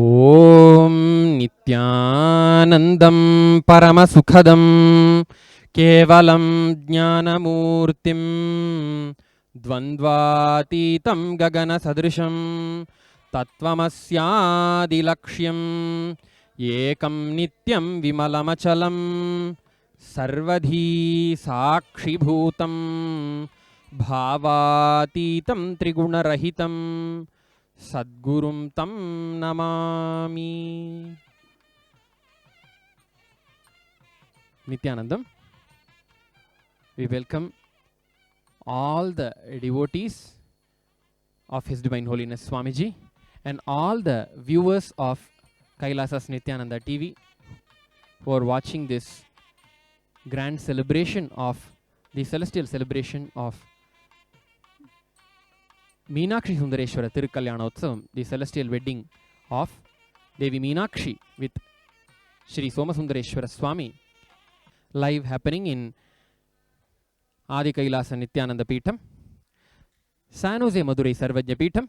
ओम नित्यानंदं परमसुखदं केवलं ज्ञानमूर्तिं द्वन्द्वातीतं गगनसदृशं तत्त्वमस्यादिलक्ष्यम् एकं नित्यं विमलमचलं सर्वधी साक्षिभूतं भावातीतं त्रिगुणरहितं सद्गुरुं तं Namami. Nityanandam, we welcome all the devotees of His Divine Holiness Swamiji and all the viewers of Kailasas Nityananda TV who are watching this grand celebration of the celestial celebration of Meenakshi Sundareshwara Tirukalyanotsavam, the celestial wedding of Devi Meenakshi with Shri Somasundareshwara Swami, live happening in Adi Kailasa Nityananda Peetham, San Jose Madurai Sarvajna Peetham,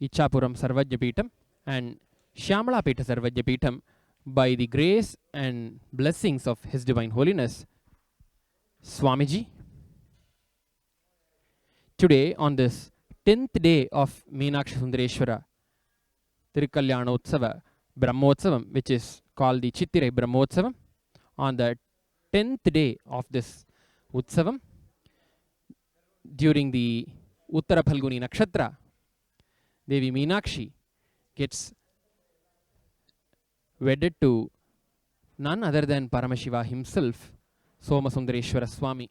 Ichapuram Sarvajna Peetham, and Shyamala Peetha Sarvajna Peetham, by the grace and blessings of His Divine Holiness Swamiji. Today, on this 10th day of Meenakshi Sundareshwara Tirukalyanotsava Brahmotsavam, which is called the Chittirai Brahmotsavam, on the 10th day of this Utsavam, during the Uttara Phalguni Nakshatra, Devi Meenakshi gets wedded to none other than Paramashiva himself, Somasundareshwara Swami.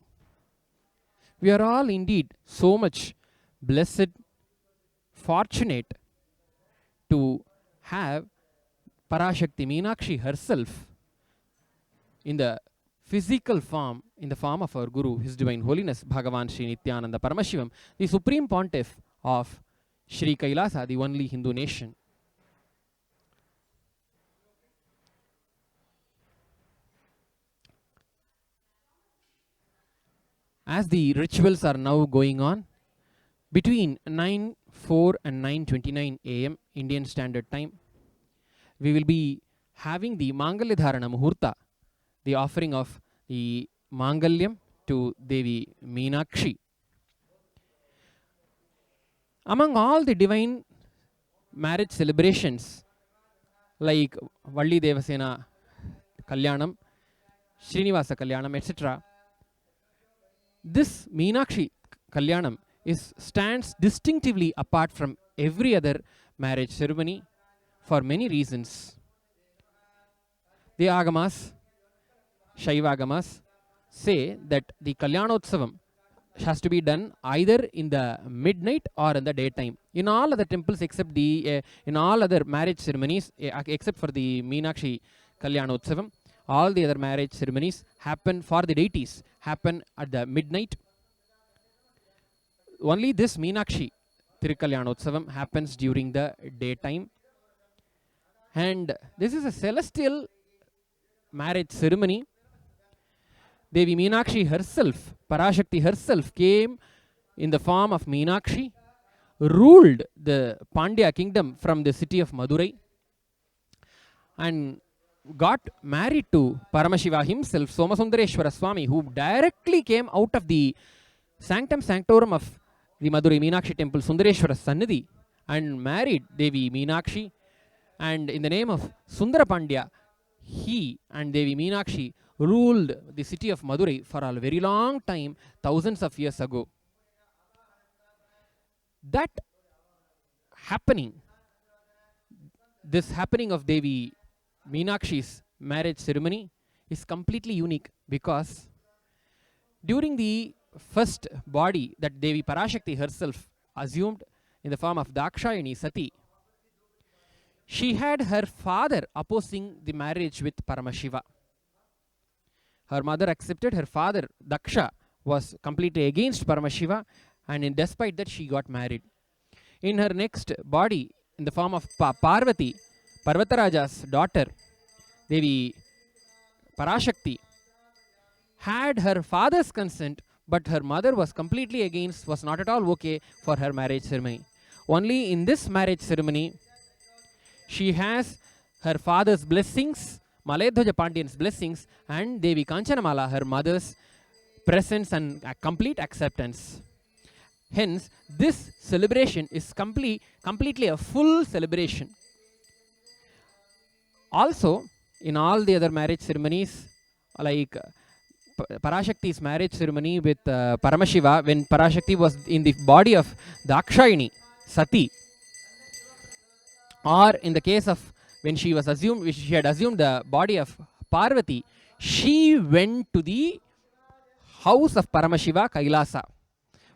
We are all indeed so much blessed, fortunate to have Parashakti Meenakshi herself in the physical form, in the form of our Guru, His Divine Holiness Bhagavan Sri Nityananda Paramashivam, the Supreme Pontiff of Sri Kailasa, the only Hindu nation. As the rituals are now going on, between 9:04 and 9:29 AM Indian Standard Time, we will be having the Mangalya Dharana Muhurta, the offering of the Mangalyam to Devi Meenakshi. Among all the divine marriage celebrations like Valli Devasena Kalyanam, Srinivasa Kalyanam, etc., this Meenakshi Kalyanam stands distinctively apart from every other marriage ceremony for many reasons. The Agamas, Shaiva Agamas, say that the Kalyanotsavam has to be done either in the midnight or in the daytime. In all other temples except the, in all other marriage ceremonies, except for the Meenakshi Kalyanotsavam, all the other marriage ceremonies happen for the deities, happen at the midnight. Only this Meenakshi Tirukalyanotsavam happens during the daytime. And this is a celestial marriage ceremony. Devi Meenakshi herself, Parashakti herself, came in the form of Meenakshi, ruled the Pandya kingdom from the city of Madurai, and got married to Paramashiva himself, Somasundareshwara Swami, who directly came out of the sanctum sanctorum of the Madurai Meenakshi temple, Sundareshwara Sannidhi, and married Devi Meenakshi. And in the name of Sundara Pandya, he and Devi Meenakshi ruled the city of Madurai for a very long time, thousands of years ago. That happening, this happening of Devi Meenakshi's marriage ceremony is completely unique, because during the first body that Devi Parashakti herself assumed in the form of Dakshayani Sati, she had her father opposing the marriage with Paramashiva. Her mother accepted, her father Daksha was completely against Paramashiva, and despite that she got married. In her next body, in the form of Parvati, Parvataraja's daughter, Devi Parashakti, had her father's consent, but her mother was completely against, was not at all okay for her marriage ceremony. only in this marriage ceremony, she has her father's blessings, Malayadhwaja Pandyan's blessings, and Devi Kanchanamala, her mother's presence and complete acceptance. Hence, this celebration is completely a full celebration. Also, in all the other marriage ceremonies, like Parashakti's marriage ceremony with Paramashiva, when Parashakti was in the body of Dakshayani, Sati, or in the case of when she had assumed the body of Parvati, she went to the house of Paramashiva, Kailasa.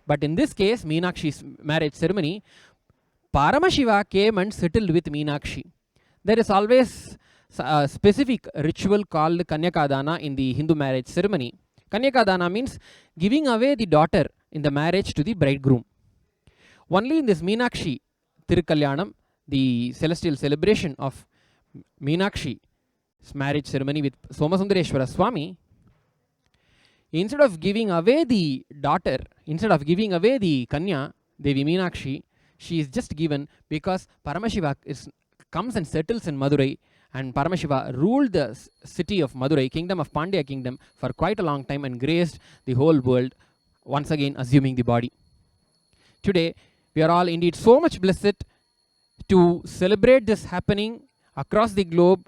But in this case, Meenakshi's marriage ceremony, Paramashiva came and settled with Meenakshi. There is always a specific ritual called Kanyakadana in the Hindu marriage ceremony. Kanyakadana means giving away the daughter in the marriage to the bridegroom. Only in this Meenakshi Tirukalyanam, the celestial celebration of Meenakshi's marriage ceremony with Somasundareshwara Swami, instead of giving away the daughter, instead of giving away the Kanya, Devi Meenakshi, she is just given because Paramashiva comes and settles in Madurai, and Paramashiva ruled the city of Madurai, kingdom of Pandya kingdom, for quite a long time and graced the whole world, once again assuming the body. Today, we are all indeed so much blessed to celebrate this happening across the globe,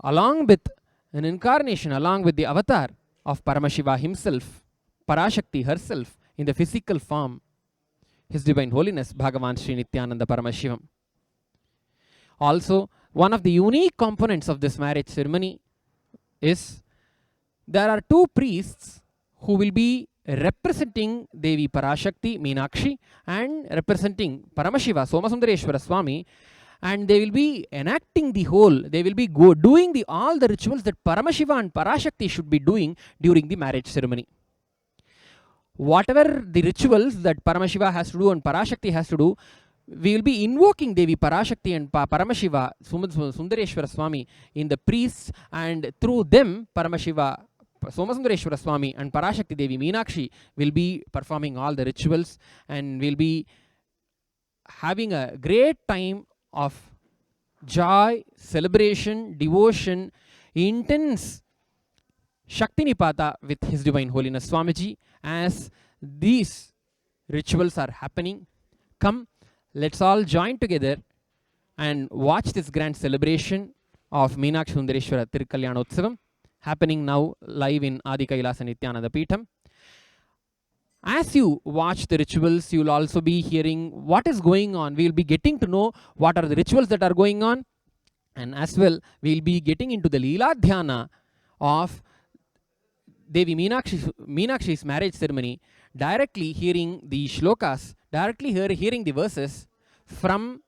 along with an incarnation, along with the avatar of Paramashiva himself, Parashakti herself, in the physical form, His Divine Holiness Bhagavan Sri Nityananda Paramashivam. Also, one of the unique components of this marriage ceremony is there are two priests who will be representing Devi Parashakti, Meenakshi, and representing Paramashiva, Somasundareshwara Swami, and they will be enacting the whole, they will be doing all the rituals that Paramashiva and Parashakti should be doing during the marriage ceremony. Whatever the rituals that Paramashiva has to do and Parashakti has to do, we will be invoking Devi Parashakti and Paramashiva, Sundareshwara Swami, in the priests, and through them, Paramashiva, Somasundareshwara Swami, and Parashakti Devi Meenakshi will be performing all the rituals, and will be having a great time of joy, celebration, devotion, intense Shakti Nipata with His Divine Holiness Swamiji as these rituals are happening. Come, let's all join together and watch this grand celebration of Meenakshi Sundareshwara Tirukalyanotsavam happening now live in Adi Kailasa Nityananda Peetham. As you watch the rituals, you will also be hearing what is going on. We will be getting to know what are the rituals that are going on, and as well, we will be getting into the Leela Dhyana of Devi Meenakshi's marriage ceremony, directly hearing the shlokas, directly hearing the verses from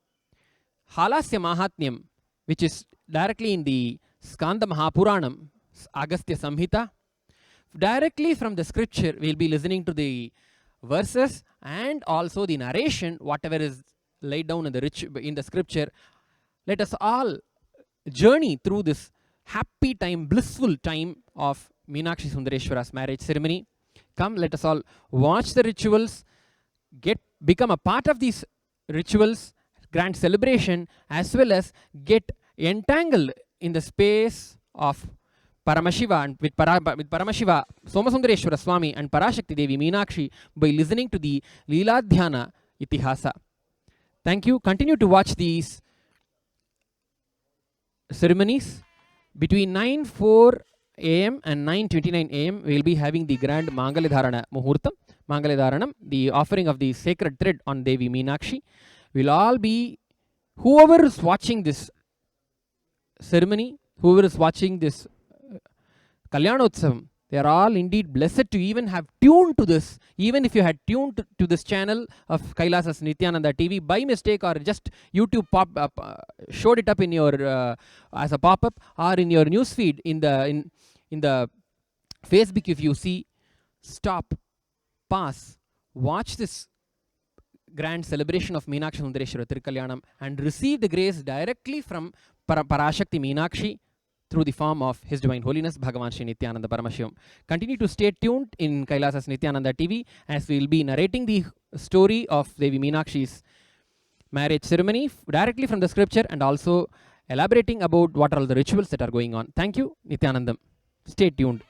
Halasya Mahatmyam, which is directly in the Skanda Mahapuranam, Agastya Samhita. Directly from the scripture, we will be listening to the verses and also the narration, whatever is laid down in the scripture. Let us all journey through this happy time, blissful time of Meenakshi Sundareshwara's marriage ceremony. Come, let us all watch the rituals, become a part of these rituals, grand celebration, as well as get entangled in the space of Paramashiva, and with Paramashiva, Somasundareshwara Swami and Parashakti Devi Meenakshi by listening to the Leela Dhyana Itihasa. Thank you. Continue to watch these ceremonies. Between 9:04 a.m. and 9:29 a.m. we will be having the grand Mangaladharana Muhurtam, Mangaladharanam, the offering of the sacred thread on Devi Meenakshi. We'll all be, whoever is watching this ceremony, whoever is watching this Kalyanotsavam, they are all indeed blessed to even have tuned to this. Even if you had tuned to this channel of Kailasas Nityananda TV by mistake, or just YouTube showed it up in your as a pop-up, or in your newsfeed in the Facebook, if you see, stop, pause, watch this grand celebration of Meenakshi Sundareshwara Tirukalyanam and receive the grace directly from Parashakti Meenakshi, through the form of His Divine Holiness Bhagavan Sri Nityananda Paramashivam. Continue to stay tuned in Kailasas Nityananda TV as we will be narrating the story of Devi Meenakshi's marriage ceremony directly from the scripture and also elaborating about what are all the rituals that are going on. Thank you, Nityanandam. Stay tuned.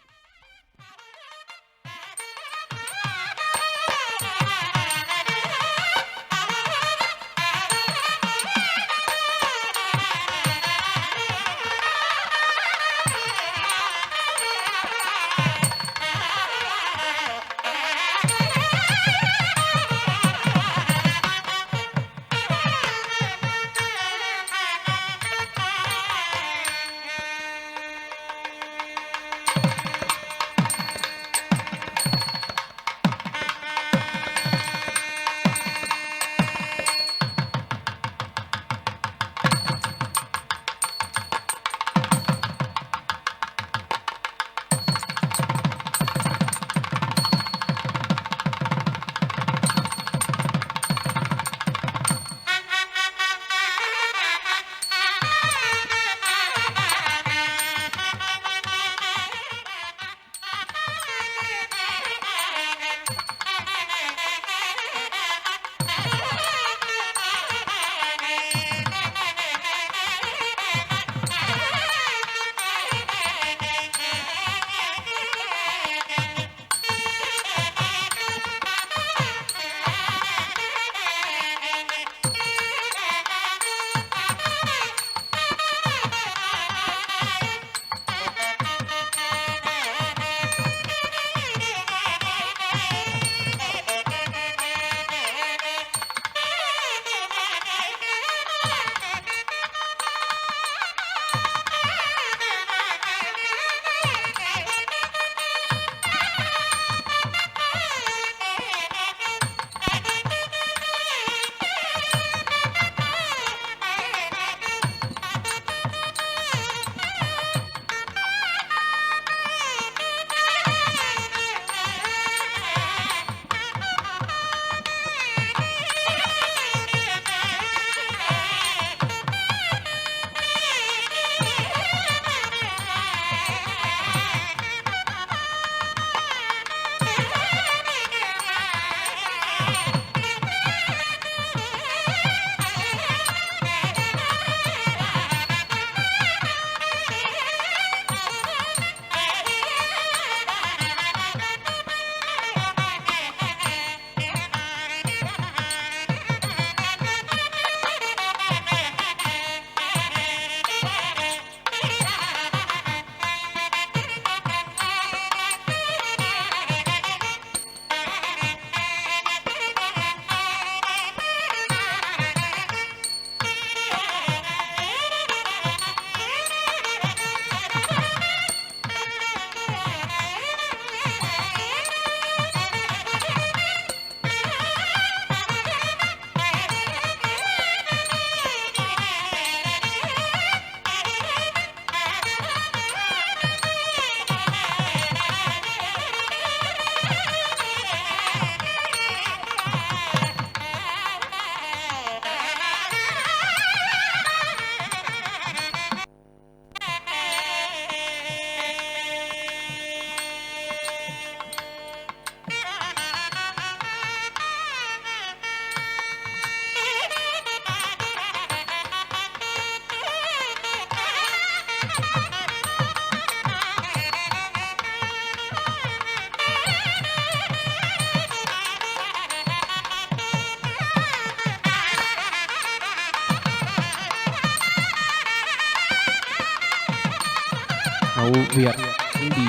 Now we are in the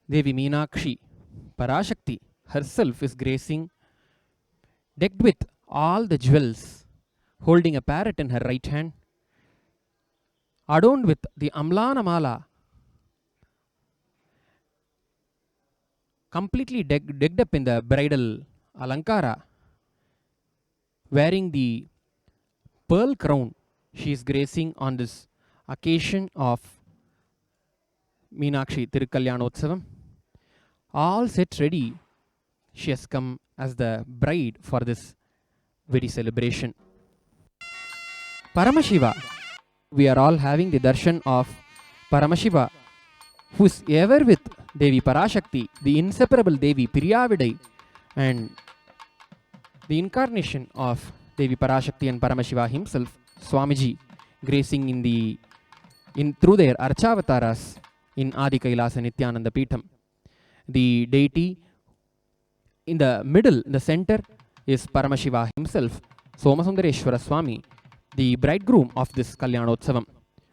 Devi Meenakshi, Parashakti herself is gracing, decked with all the jewels, holding a parrot in her right hand, adorned with the Amlana Mala, completely decked up in the bridal Alankara, wearing the pearl crown. She is gracing on this occasion of Meenakshi Tirukalyanotsavam. All set ready, she has come as the bride for this very celebration. Paramashiva. We are all having the darshan of Paramashiva, who is ever with Devi Parashakti, the inseparable Devi Piriyavidai, and the incarnation of Devi Parashakti and Paramashiva himself, Swamiji, gracing through their Archavataras in Adi Kailasa Nityananda Peetham. The deity in the middle, in the center, is Paramashiva himself, Somasundareshwara Swami, the bridegroom of this Kalyanotsavam.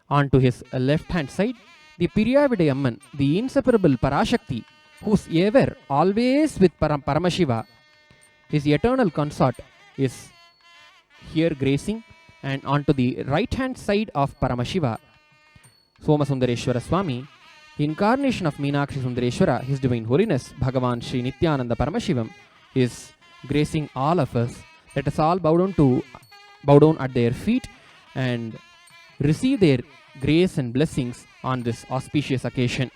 On to his left hand side, the Piriyavidai Amman, the inseparable Parashakti, who's ever, always with Paramashiva, his eternal consort, is here gracing. And on to the right hand side of Paramashiva, Somasundareshwara Swami, the incarnation of Meenakshi Sundareshwara, His Divine Holiness, Bhagavan Sri Nityananda Paramashivam, is gracing all of us. Let us all bow down at their feet and receive their grace and blessings on this auspicious occasion.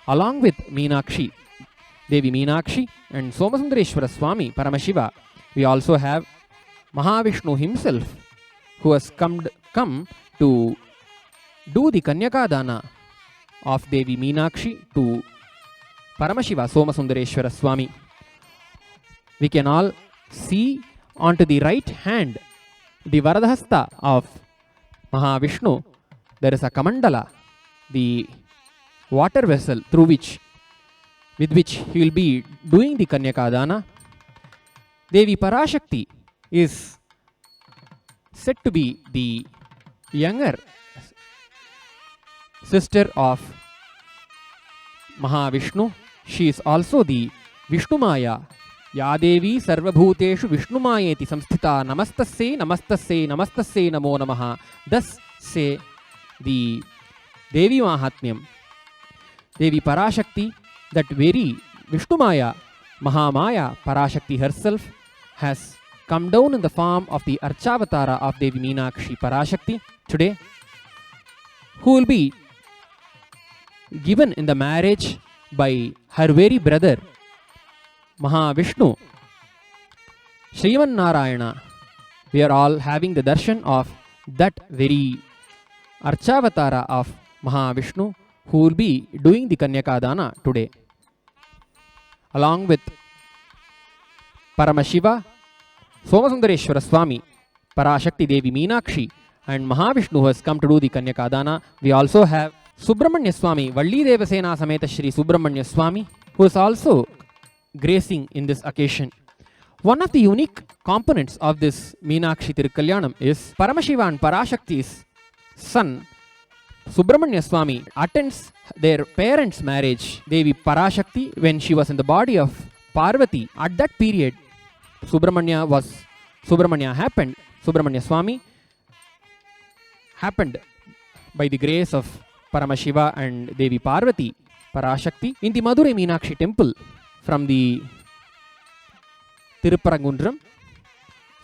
Along with Meenakshi, Devi Meenakshi and Somasundareshwara Swami Paramashiva, we also have Mahavishnu himself, who has come to do the Kanyaka Dana of Devi Meenakshi to Paramashiva Somasundareshwara Swami. We can all see onto the right hand, the Varadhasta of Mahavishnu, there is a Kamandala, the water vessel with which he will be doing the Kanyaka Dana. Devi Parashakti is said to be the younger sister of Mahavishnu. She is also the Vishnumaya. Yadevi Sarvabhuteshu Vishnumayeti Samsthita Namastasye Namastasye Namastasye Namo Namaha. Thus say the Devi Mahatmyam. Devi Parashakti, that very Vishnumaya, Mahamaya Parashakti herself, has come down in the form of the Archavatara of Devi Meenakshi Parashakti today, who will be given in the marriage by her very brother Mahavishnu, Sriman Narayana. We are all having the darshan of that very Archavatara of Mahavishnu, who will be doing the Kanyaka Dana today. Along with Paramashiva, Somasundareshwara Swami, Parashakti Devi Meenakshi, and Mahavishnu, who has come to do the Kanyaka Dana, we also have Subramanya Swami, Valli Devasena Sameta Shri Subramanya Swami, who is also gracing in this occasion. One of the unique components of this Meenakshi Tirukalyanam is Paramashiva and Parashakti's son, Subramanya Swami, attends their parents' marriage, Devi Parashakti, when she was in the body of Parvati. At that period, Subramanya Swami happened by the grace of Paramashiva and Devi Parvati, Parashakti, in the Madurai Meenakshi temple from the Tirupparangundram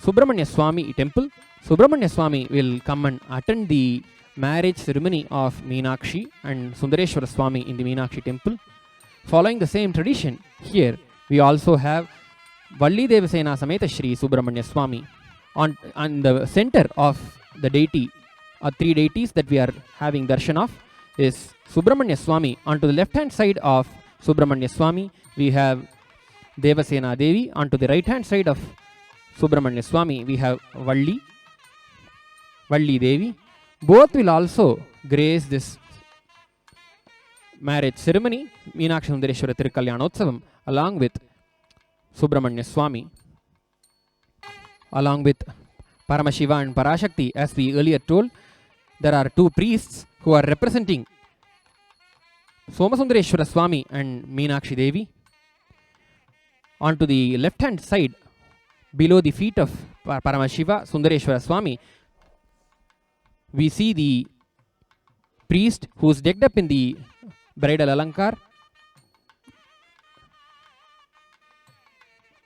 Subramanya Swami temple. Subramanya Swami will come and attend the marriage ceremony of Meenakshi and Sundareshwara Swami in the Meenakshi temple. Following the same tradition, here we also have Valli Devasena Sameta Shri Subramanya Swami. On the center of the deity, or three deities that we are having darshan of, is Subramanya Swami. Onto the left hand side of Subramanya Swami, we have Devasena Devi. Onto the right hand side of Subramanya Swami, we have Valli Devi. Both will also grace this marriage ceremony, Meenakshi Sundareshwara Tirukalyanotsavam, along with Subramanya Swami, along with Paramashiva and Parashakti. As we earlier told, there are two priests who are representing Somasundareshwara Swami and Meenakshi Devi. Onto the left hand side, below the feet of Paramashiva, Sundareshwara Swami, we see the priest who is decked up in the bridal alankar.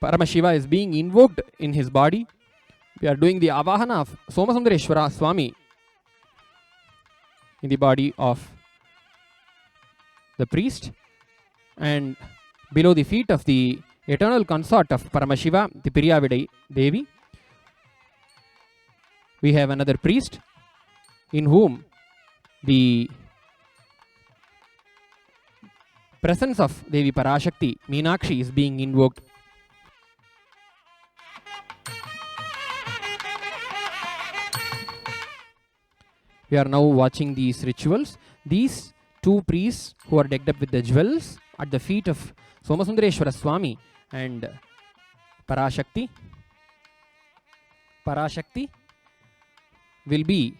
Paramashiva is being invoked in his body. We are doing the avahana of Somasundareshwara Swami in the body of the priest, and below the feet of the eternal consort of Paramashiva, the Piriyavidai Devi, we have another priest in whom the presence of Devi Parashakti, Meenakshi, is being invoked. We are now watching these rituals. These two priests who are decked up with the jewels at the feet of Somasundareshwara Swami and Parashakti will be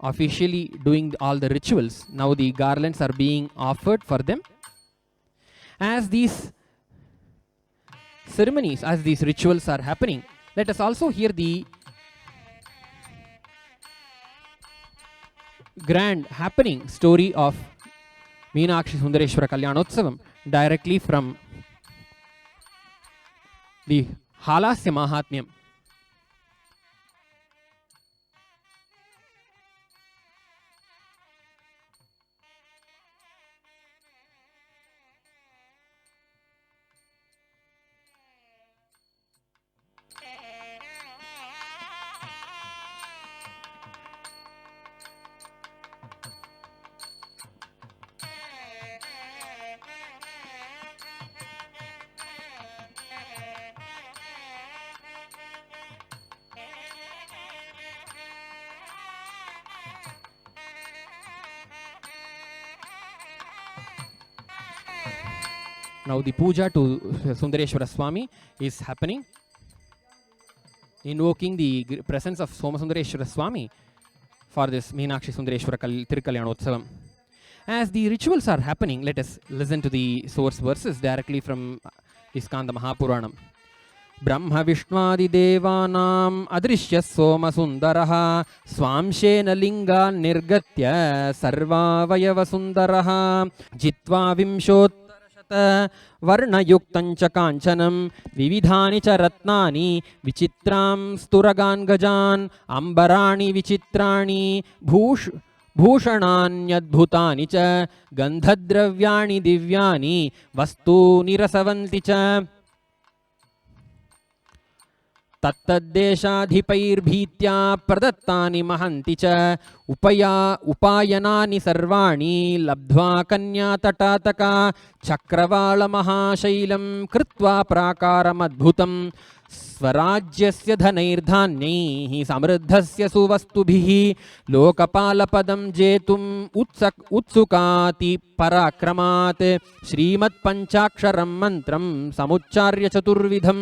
officially doing all the rituals. Now the garlands are being offered for them. As these ceremonies, as these rituals are happening, let us also hear the grand happening story of Meenakshi Sundareshwara Kalyanotsavam directly from the Halasya Mahatmyam. Now the puja to Sundareshwara Swami is happening, invoking the presence of Somasundareshwara Swami for this Meenakshi Sundareshwara Tirukalyanotsavam. As the rituals are happening, let us listen to the source verses directly from Iskanda Mahapuranam. Brahma Vishnuadi Devanam Adrishya Soma Sundaraha Swamshena Linga Nirgatya Sarva Vayava Sundaraha Jitva Vimshot वर्णयुक्तञ्च काञ्चनं विविधानि च रत्नानि विचित्रां स्तुरगान् गजान् अम्बराणि विचित्राणि भूषणान्यद्भुतानि च गन्धद्रव्याणि दिव्यानि वस्तूनि रसवन्ति च तत्तद्देशाधिपैर्भीत्या प्रदत्तानि महन्ति च उपायनानि सर्वाणि लब्ध्वा कन्यातटातका चक्रवालमहाशैलं कृत्वा प्राकारमद्भुतं स्वराज्यस्य धनैर्धान्यैः समृद्धस्य सुवस्तुभिः लोकपालपदं जेतुम् उत्सुकाति पराक्रमात् श्रीमत्पञ्चाक्षरं मन्त्रं समुच्चार्य चतुर्विधं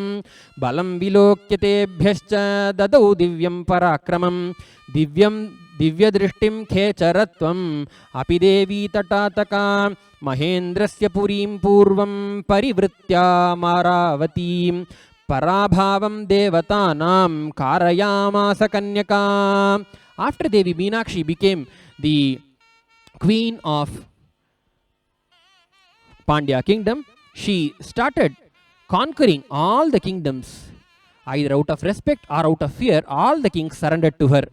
बलं विलोक्य तेभ्यश्च ददौ दिव्यं पराक्रमं दिव्यदृष्टिं खेचरत्वम् अपि देवी तटातका महेन्द्रस्य पुरीं पूर्वं परिवृत्यामरावतीं पराभावं देवतानां कारयामास कन्यका. After Devi Meenakshi became the queen of Pandya kingdom, she started conquering all the kingdoms. Either out of respect or out of fear, all the kings surrendered to her.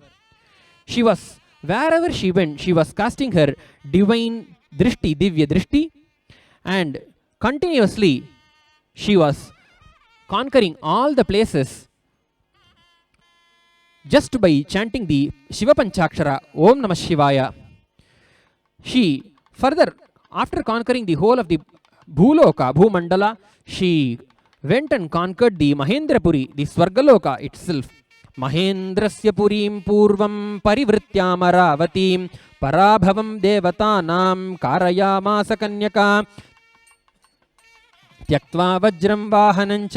She was, wherever she went, she was casting her divine drishti, divya drishti, and continuously she was conquering all the places just by chanting the Shiva Panchakshara, Om Namah Shivaya. She further, after conquering the whole of the Bhuloka, Bhumandala, she went and conquered the Mahendrapuri, the Swargaloka itself. Mahendrasya Purim Purvam Parivrityamaravatим Parabhavam Devatanam Karayamasa Kanyaka त्यक्त्वा वज्रं वाहनञ्च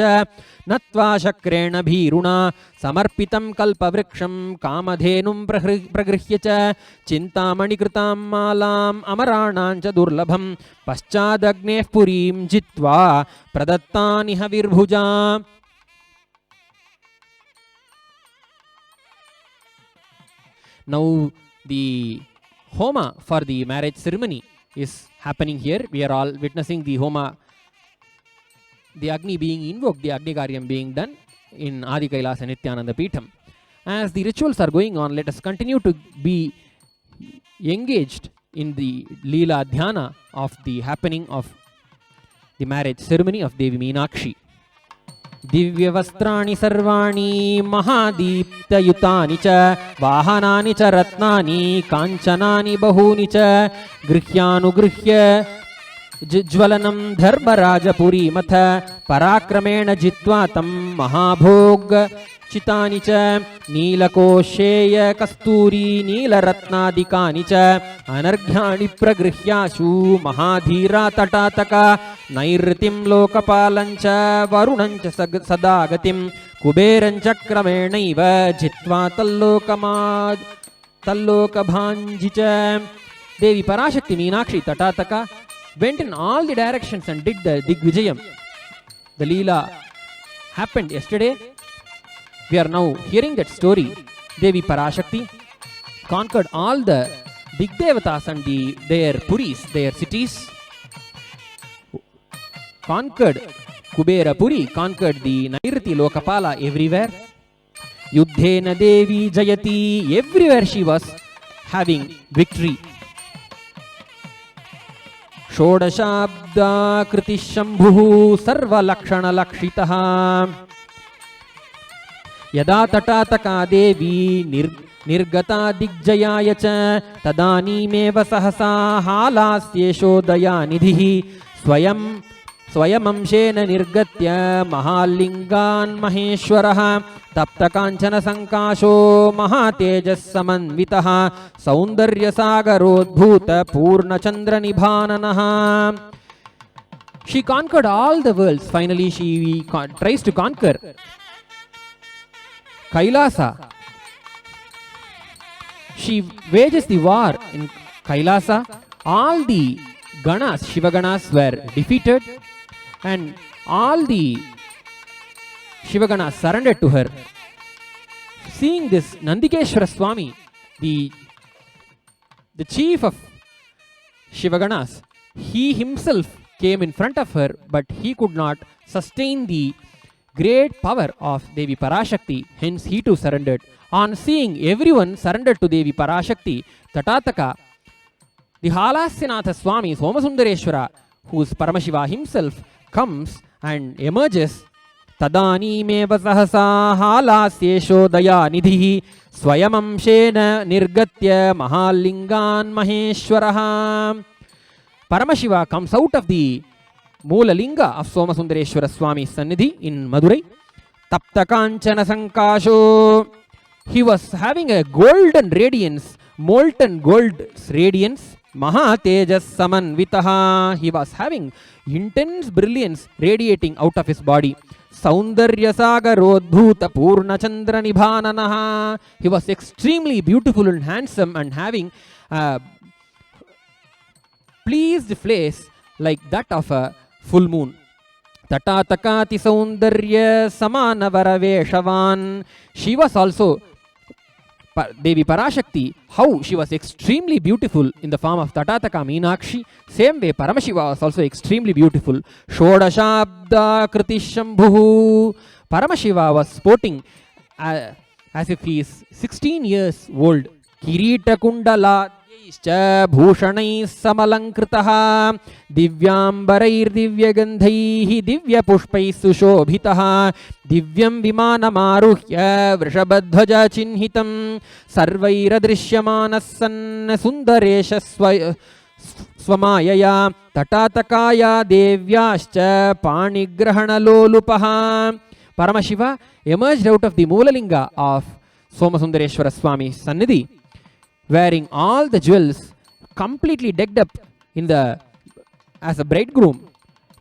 नत्वा शक्रेण भीरुणा समर्पितं कल्पवृक्षं कामधेनुं प्रगृह्य च चिन्तामणिकृतां मालाम् अमराणां च दुर्लभं पश्चादग्नेः पुरीं जित्वा प्रदत्तानि हविर्भुजा. Now the homa for the marriage ceremony is happening here. We are all witnessing the homa, the Agni being invoked, the Agni Karyam being done in Adi Kailasa Nityananda Peetham. As the rituals are going on, let us continue to be engaged in the Leela Dhyana of the happening of the marriage ceremony of Devi Meenakshi. दिव्यवस्त्राणि सर्वाणि महादीप्तयुतानि च वाहनानि च रत्नानि काञ्चनानि बहूनि च गृह्यानुगृह्य ज्वलनं धर्मराजपुरीमथ पराक्रमेण जित्वा तं महाभोग चितानि च नीलकोशेय कस्तूरी नीलरत्नादिकानि च अनर्घ्याणि प्रगृह्याशु महाधीरा तटातका नैऋतिं लोकपालं च वरुणं च सदागतिं कुबेरं च क्रमेणैव जित्वा तल्लोकभाञ्जि च देवी पराशक्ति Meenakshi तटातका went in all the directions and did the Digvijayam. The Leela happened yesterday. We are now hearing that story. Devi Parashakti conquered all the Digdevatas and their puris, their cities. Conquered Kubera Puri, conquered the Nairti Lokapala everywhere. Yuddhena Devi Jayati, everywhere she was having victory. षोडशाब्दा कृतिः शम्भुः सर्वलक्षणलक्षितः यदा तटातका देवी निर्गता दिग्जयाय च तदानीमेव सहसा हालास्येषो दयानिधिः स्वयमंशेन निर्गत्य महालिङ्गान् महेश्वरः तप्तकाञ्चनसङ्काशो महातेजः समन्वितः सौन्दर्यसागरोद्भूत पूर्णचन्द्रनिभाननः. She conquered all the worlds. Finally she tries to conquer Kailasa. She wages the war in Kailasa. All the Ganas, Shiva Ganas were defeated and all the Shiva Ganas surrendered to her. Seeing this, Nandikeshwara Swami, the chief of Shiva Ganas, he himself came in front of her, but he could not sustain the great power of Devi Parashakti, hence he too surrendered. On seeing everyone surrendered to Devi Parashakti, Tatataka, the Halasyanatha Swami, Somasundareshwara, who is Paramashiva himself, comes and emerges. Tadaneemeva sahasa halasyesho dayanidhihi swayamamshena nirgatya mahalingan maheshwaraha. Paramashiva comes out of the Moola Linga of Somasundareshwara Swami Sannidhi in Madurai. Tapta Kanchana Sankasho. He was having a golden radiance, molten gold radiance. Maha Tejas Samanvitaha. He was having intense brilliance radiating out of his body. Saundarya Sagarodbhuta Purna Chandra Nibhananaha. He was extremely beautiful and handsome and having pleased face like that of a full moon. Tatatakati Saundarya Samanavaraveshavan. She was also Devi Parashakti, how she was extremely beautiful in the form of Tatataka Meenakshi. Same way Paramashiva was also extremely beautiful. Shodashabda Kriti Shambhu. Paramashiva was sporting as if he is 16 years old. Kirita Kundala Bhushanai Samalankritaha Divyambarair Divyagandhaihi Divya Pushpai Sushobhitaha Divyam Vimanamaruhya Vrishabadhvaja Chinhitam Sarvaira Drishyamanasan Sundaresha Swamayaya Tatatakaya Devyascha Panigrahana Lolupaha. Paramashiva emerged out of the Moola of Somasundareshwara Swami Sannidhi, wearing all the jewels, completely decked up in as a bridegroom,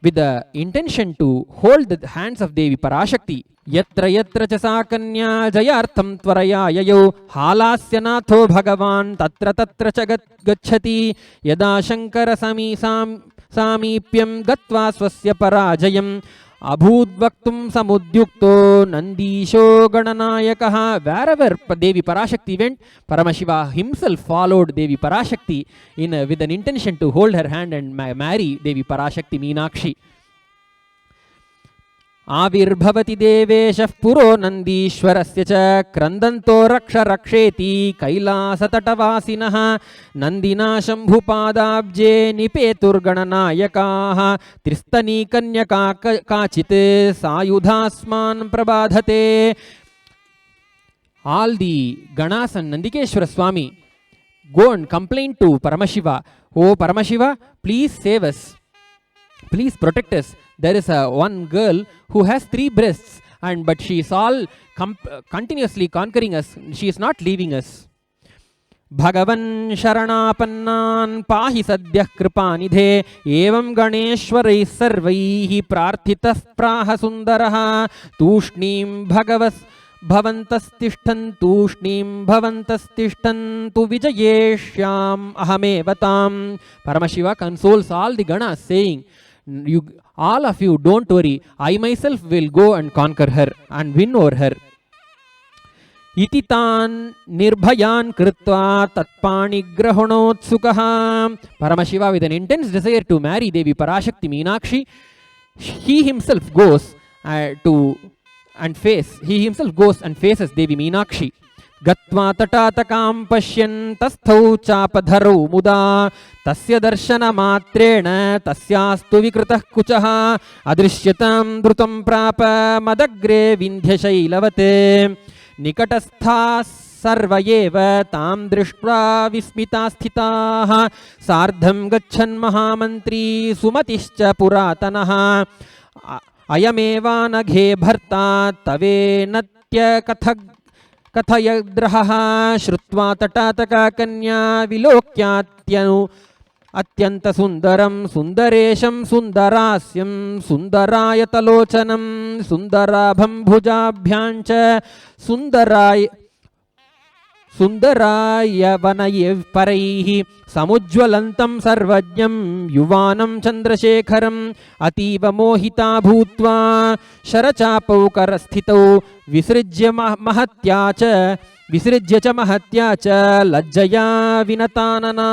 with the intention to hold the hands of Devi Parashakti. Yatra yatra chasa kanya jayartham tvaraya yayo halasyanaatho bhagavan tatra tatra chagat gacchati yada shankara samipyam gatva swasya parajayam abhudvaktum samudyukto nandisho gananayakaha. Wherever Devi Parashakti went, Paramashiva himself followed Devi Parashakti with an intention to hold her hand and marry Devi Parashakti Meenakshi. आविर्भवति देवेशः पुरो नन्दीश्वरस्य च क्रन्दन्तो रक्ष रक्षेति कैलासतटवासिनः नन्दिना शम्भुपादाब्जे निपेतुर्गणनायकाः त्रिस्तनी कन्यका काचित् सायुधास्मान् प्रबाधते. All the Ganas and Nandikeshwara Swami go and complain to Paramashiva. Oh Paramashiva, please save us. Please protect us. There is one girl who has 3 breasts, but she is all continuously conquering us. She is not leaving us. Bhagavan Sharanapannan Pahi Sadyah Kripanidhe Evam Ganeshwarai Sarvaihi Prarthitah Praha Sundaraha Tushnim Bhagavas Bhavantastishtantūshnim bhavantastishtantū vijayeshyam ahamevatam. Paramashiva consoles all the Ganas saying, you, all of you, don't worry, I myself will go and conquer her and win over her. Ititan nirbhayan kritva tatpanigrahanotsukah. Paramashiva, with an intense desire to marry Devi Parashakti Meenakshi, he himself goes he himself goes and faces Devi Meenakshi. Gatva tatatakam pashyan tasthau chapadharau muda tasya darshana matrena tasyastu vikritah kuchaha adrishyatam drutam prapa madagre vindhya shailavate nikatastha sarvayeva tam drishtva vismita sthitaha sardham gachan mahamantri sumatischa puratanaha ayameva naghe bharta tave natya kathayadraha shrutva tatataka kanya vilokyatyanu atyanta sundaram sundaresham sundarasyam sundarayatalocanam sundarabham bhujabhyancha sundaraya vanayev paraihi samujvalantam sarvajñam yuvanam chandrashekharam ativa mohita bhutva sharachapau karasthitau visrijya cha mahatya cha lajjaya vinatanana.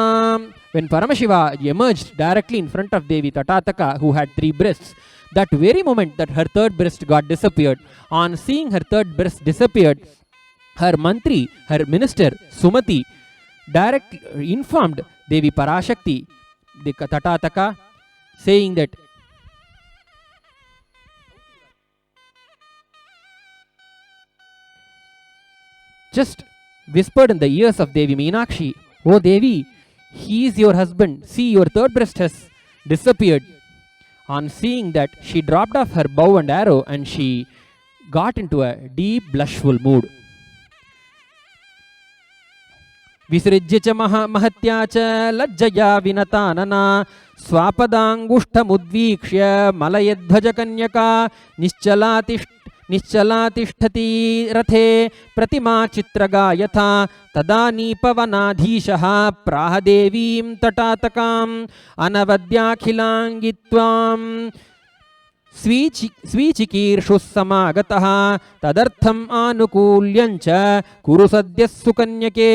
When Paramashiva emerged directly in front of Devi Tatataka, who had 3 breasts, that very moment that her 3rd breast got disappeared, on seeing her 3rd breast disappeared, her mantri, her minister Sumati, directly informed Devi Parashakti, the Tatataka, saying that just whispered in the ears of Devi Meenakshi, "Oh Devi, he is your husband. See, your 3rd breast has disappeared." On seeing that, she dropped off her bow and arrow and she got into a deep blushful mood. Visrijya cha mahatya cha lajjaya vinatanana swapadangushtamudvikshya malayadhvaja kanyaka निश्चलातिष्ठति रथे प्रतिमा चित्रगा यथा तदा नीपवनाधीशः प्राह देवीं तटातकाम् अनवद्याखिलाङ्गित्वां स्वीचिकीर्षुः समागतः तदर्थम् आनुकूल्यञ्च कुरु सद्यः सुकन्यके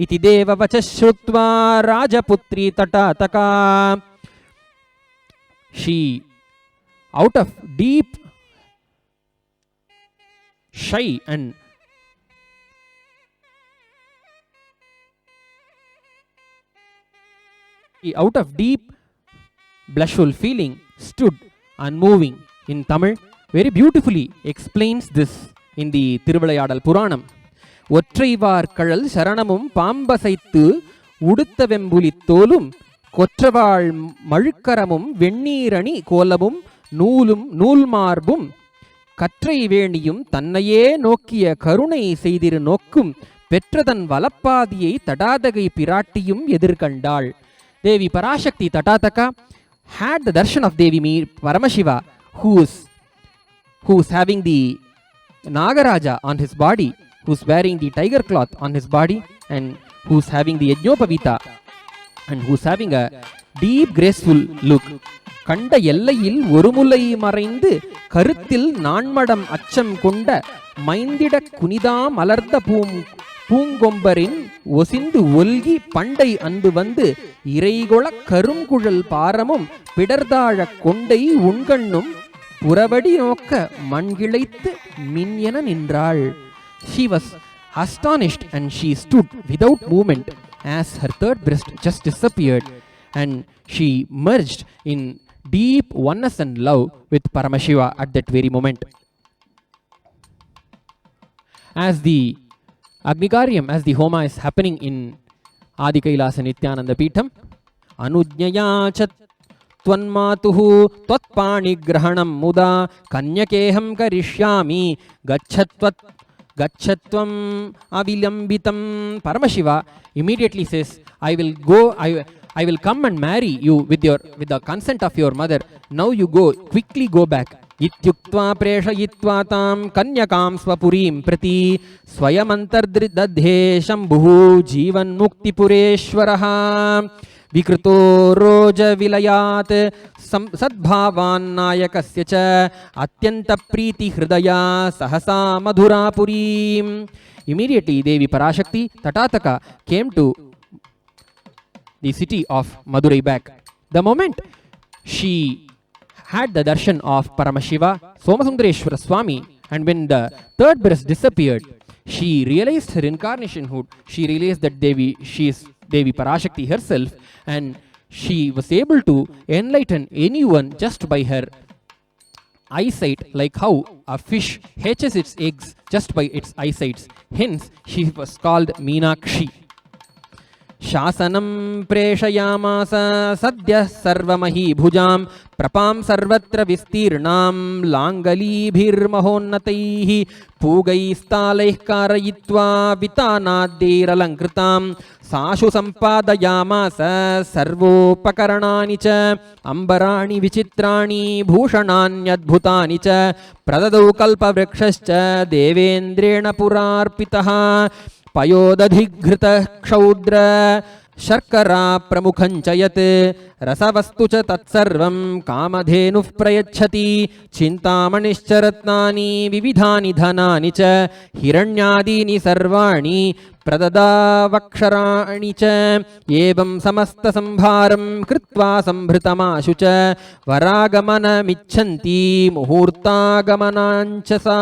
इति देववचः श्रुत्वा राजपुत्री तटातका. She, out of deep shy and out of deep blushful feeling, stood unmoving. In Tamil, very beautifully explains this in the Thiruvilayadal Puranam. ஒற்றைவார் கழல் சரணமும் பாம்பசைத்து உடுத்த வெம்புலித் தோலும் கொற்றவாள் மழுக்கரமும் வெண்ணீரணி கோலமும் நூல் மார்பும் கற்றை வேணியும் தன்னையே நோக்கிய கருணை செய்திரு நோக்கும் பெற்றதன் வலப்பாதியை தடாதகை பிராட்டியும் எதிர்கண்டாள். Devi Parashakti Tatataka had the darshan of Devi Paramashiva, who's having the Nagaraja on his body, who's wearing the tiger cloth on his body, and who's having the Yajnopavita, and who's having a deep graceful look. கண்ட எல்லையில் ஒருமுலை மறைந்து கருத்தில் நான்மடம் அச்சம் கொண்ட மைந்திட குனிதா மலர்ந்த பூங்கொம்பரின் ஒசிந்து ஒல்கி பண்டை அன்பு வந்து இறைகொள கருங்குழல் பாரமும் பிடர்தாழ கொண்டை உண்கண்ணும் புறவடி நோக்க மண்கிளைத்து மின்யென நின்றாள். She was astonished and she stood without movement as her third breast just disappeared and she merged in deep oneness and love with Paramashiva at that very moment. As the Agnikaryam, as the Homa is happening in Adi Kailasa Nityananda Peetham, Anujñaya chat त्वन्मातुः त्वत्पाणिग्रहणं मुदा कन्यकेहं करिष्यामि गच्छत्वम् अविलम्बितं. Paramashiva immediately says, I will come and marry you with the consent of your mother. Now you go, quickly go back. इत्युक्त्वा प्रेषयित्वा तां कन्यकां स्वपुरीं प्रति स्वयमन्तर्दधे शम्भुः जीवन्मुक्तिपुरेश्वरः. विकृतो रोज विलयात् सद्भावान्नायकस्य च अत्यन्तप्रीतिहृदया सहसा मधुरापुरीम्. Immediately Devi Parashakti Tatataka came to the city of Madurai back. The moment she had the darshan of Paramashiva, Somasundareshwara Swami, and when the third breast disappeared, she realized her incarnationhood. She realized that she is Devi Parashakti herself, and she was able to enlighten anyone just by her eyesight, like how a fish hatches its eggs just by its eyesight. Hence, she was called Meenakshi. शासनं प्रेषयामास सद्यः सर्वमहीभुजां प्रपां सर्वत्र विस्तीर्णां लाङ्गलीभिर्महोन्नतैः पूगैस्तालैः कारयित्वा वितानाद्यैरलङ्कृतां साशु सम्पादयामास सर्वोपकरणानि च अम्बराणि विचित्राणि भूषणान्यद्भुतानि च प्रददौ कल्पवृक्षश्च देवेन्द्रेण पुरार्पितः पयोदधिघृतः क्षौद्र शर्करा प्रमुखं च यत् रसवस्तु च तत्सर्वं कामधेनुः प्रयच्छति चिन्तामणिश्च रत्नानि विविधानि धनानि च हिरण्यादीनि सर्वाणि प्रददावक्षराणि च एवं समस्तसंभारं कृत्वा संभृतमाशु च वरागमनमिच्छन्ति मुहूर्तागमनाञ्च सा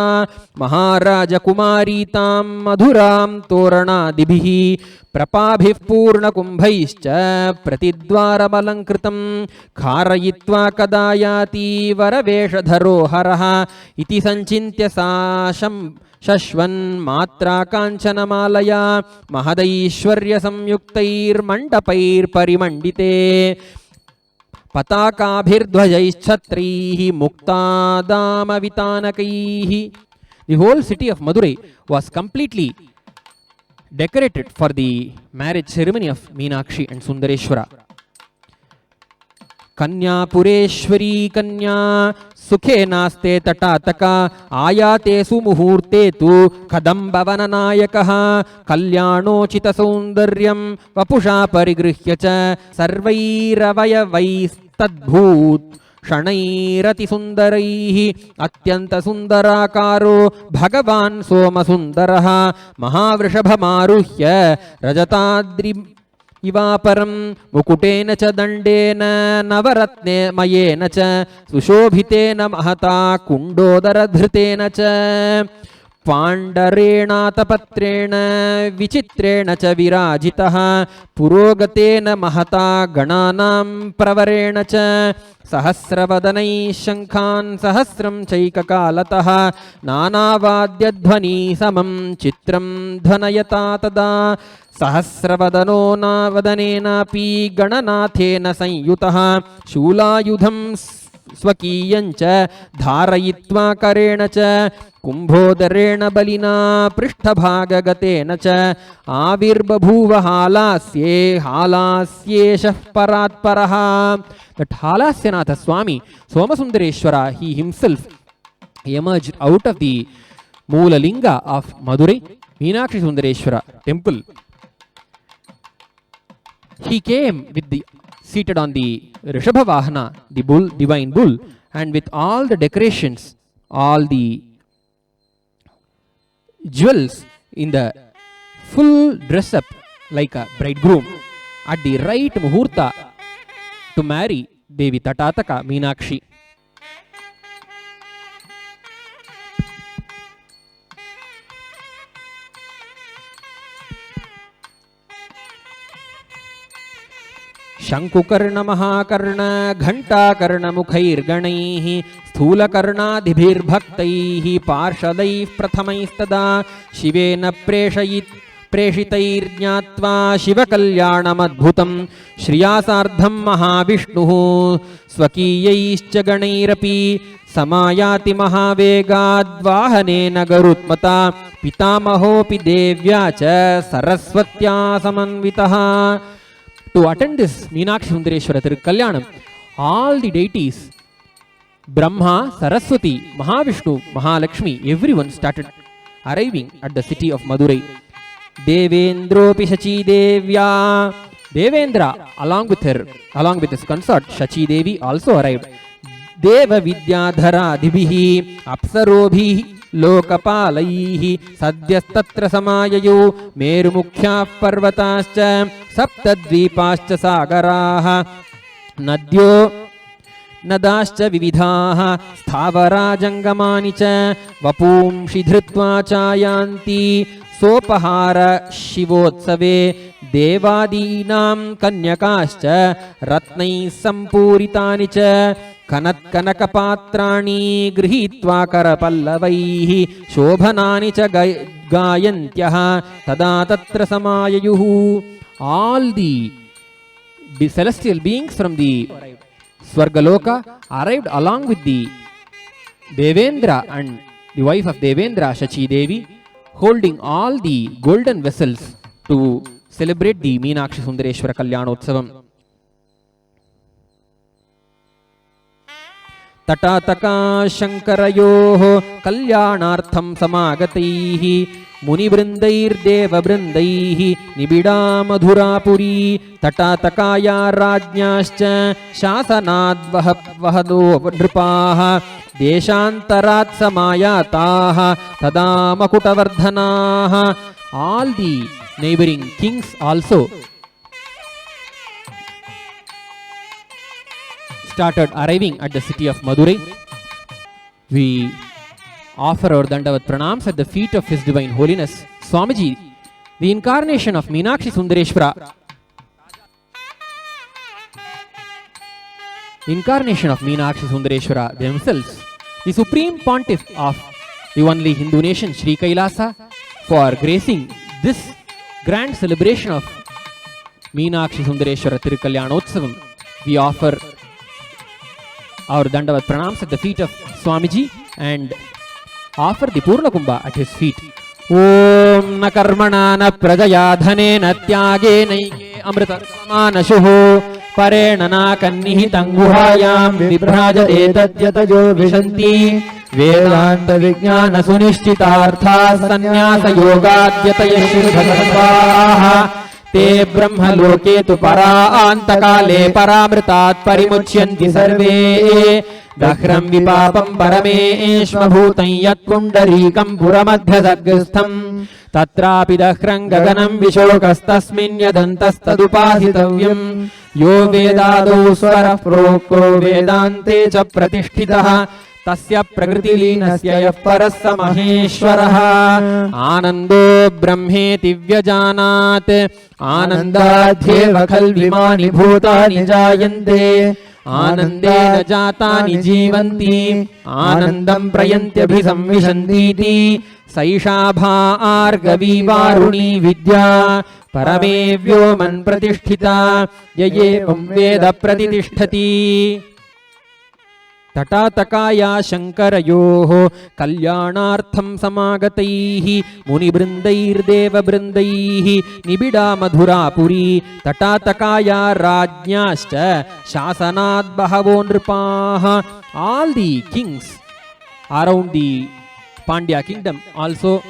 महाराजकुमारी तां मधुरां तोरणादिभिः प्रपाभिः पूर्णकुम्भैश्च प्रतिद्वारमलङ्कृतं खारयित्वा कदा याति वरवेषधरो हरः इति सञ्चिन्त्य सा शश्वन् मात्रा काञ्चनमालया महदैश्वर्यसंयुक्तैर्मण्डपैर्परिमण्डिते पताकाभिर्ध्वजैश्छत्रैः मुक्तादामवितानकैः. The whole city of Madurai was completely decorated for the marriage ceremony of Meenakshi and Sundareshwara. कन्यापुरेश्वरी कन्या सुखे नास्ते तटातका आयाते सुमुहूर्ते तु कदम्बवननायकः कल्याणोचित सौन्दर्यं वपुषा परिगृह्य च सर्वैरवयवैस्तद्भूत् क्षणैरतिसुन्दरैः अत्यन्तसुन्दराकारो भगवान् सोमसुन्दरः महावृषभमारुह्य रजताद्रि इवापरं मुकुटेन च दण्डेन नवरत्ने मयेन च सुशोभितेन महता कुण्डोदरधृतेन च पाण्डरेणातपत्रेण विचित्रेण च विराजितः पुरोगतेन महता गणानां प्रवरेण च सहस्रवदनैः शङ्खान् सहस्रं चैककालतः नानावाद्यध्वनि समं चित्रं ध्वनयता तदा सहस्रवदनो वदनेनापि गणनाथेन संयुतः शूलायुधं स्वकीयञ्च धारयित्वा करेण च कुम्भोदरेण बलिना पृष्ठभागगतेन च आविर्बभूव हालास्येशः परात्परः. That Halasyanath Swami Somasundareshwara, he himself emerged out of the Moola Linga of Madurai Meenakshi Sundareshwara temple. He came with seated on the Rishabha Vahana, the bull, divine bull, and with all the decorations, all the jewels in the full dress up like a bridegroom at the right muhurta to marry Devi Tatataka Meenakshi. शङ्कुकर्ण महाकर्ण घण्टाकर्ण मुखैर्गणैः स्थूलकर्णादिभिर्भक्तैः पार्षदैः प्रथमैस्तदा शिवेन प्रेषितैर्ज्ञात्वा शिवकल्याणमद्भुतं श्रिया सार्धं महाविष्णुः स्वकीयैश्च गणैरपि समायाति महावेगाद्वाहनेन गरुत्मता पितामहोऽपि देव्या च सरस्वत्या समन्वितः. To attend this Meenakshi Sundareshwara Tirukkalyanam, all the deities, Brahma, Saraswati, Mahavishnu, Mahalakshmi, everyone started arriving at the city of Madurai. Devendropi Shachi Devya, Devendra along with his consort Shachi Devi also arrived. Deva Vidyadhara Dibihi Apsarobhi Lokapalaihi Sadyastatra Samayayu Merumukhya Parvatascha Saptadvipascha Sagaraha Nadyo Nadascha Vividhaha Sthavarajangamani cha Vapumshi Dhritva Chayanti Sopahara Shivotsave Devadinam Kanyakascha Ratnai Sampuritani cha Kanatkanakapatrani Grihitva Karapallavaihi Shobhanani cha Gayantyaha Tada Tatra Samayayuhu. All the celestial beings from the Swargaloka arrived along with the Devendra and the wife of Devendra, Shachi Devi, holding all the golden vessels to celebrate the Meenakshi Sundareshwara Kalyanotsavam. Tatataka Shankarayoho Kalyanartham Samagataihi Munibrindair Deva Brindaihi Nibida Madhurapuri Tatatakaya Rajnyascha Shasanad Vahado Nripaha Deshantarat Samayataha Tada Makutavardhanaha. All the neighboring kings also started arriving at the city of Madurai. We offer our Dandavat Pranams at the feet of His Divine Holiness Swamiji, the incarnation of Meenakshi Sundareshwara. Incarnation of Meenakshi Sundareshwara themselves, the Supreme Pontiff of the only Hindu nation, Sri Kailasa, for gracing this grand celebration of Meenakshi Sundareshwara Tirukkalyanotsavam. We offer our Dandavat Pranams at the feet of Swamiji and offer the Purna Kumbha at his feet. Om na karmana na prajaya dhane na tyage naike amrita samanashuho parena na kannihitang guhayam vibhrajate tadyatajo vishanti vedanta vijnana sunishchitartha sanyasa yogadyataya shirvasarvaha te brahma loke tu para antakale paramritat parimuchyanti sarve Dahram vipapam parameshva bhutam yat pundarikam puramadhyasargastham tatrapi dahrang gaganam vishokastasmin yadantastadupasitavyam yo vedado swarah prokto vedante cha pratishtitah tasya prakritilinasya yah parassa maheshwarah anando brahmeti vyajanat anandadhyeva khalvimani bhutani jayante आनंदेन जातानि जीवन्ति आनंदं प्रयन्त्यभिसंविशन्तीति सैषा भार्गवी विद्या परमे व्योमन् प्रतिष्ठिता ययेवं वेद प्रतिष्ठति. तटातकाया शंकरयोः कल्याणार्थं समागतैः मुनिवृन्दैर्देववृन्दैः निबिडा मधुरापुरी तटातकाया राज्ञाश्च शासनाद् बहवो नृपाः. All the kings around the Pandya kingdom also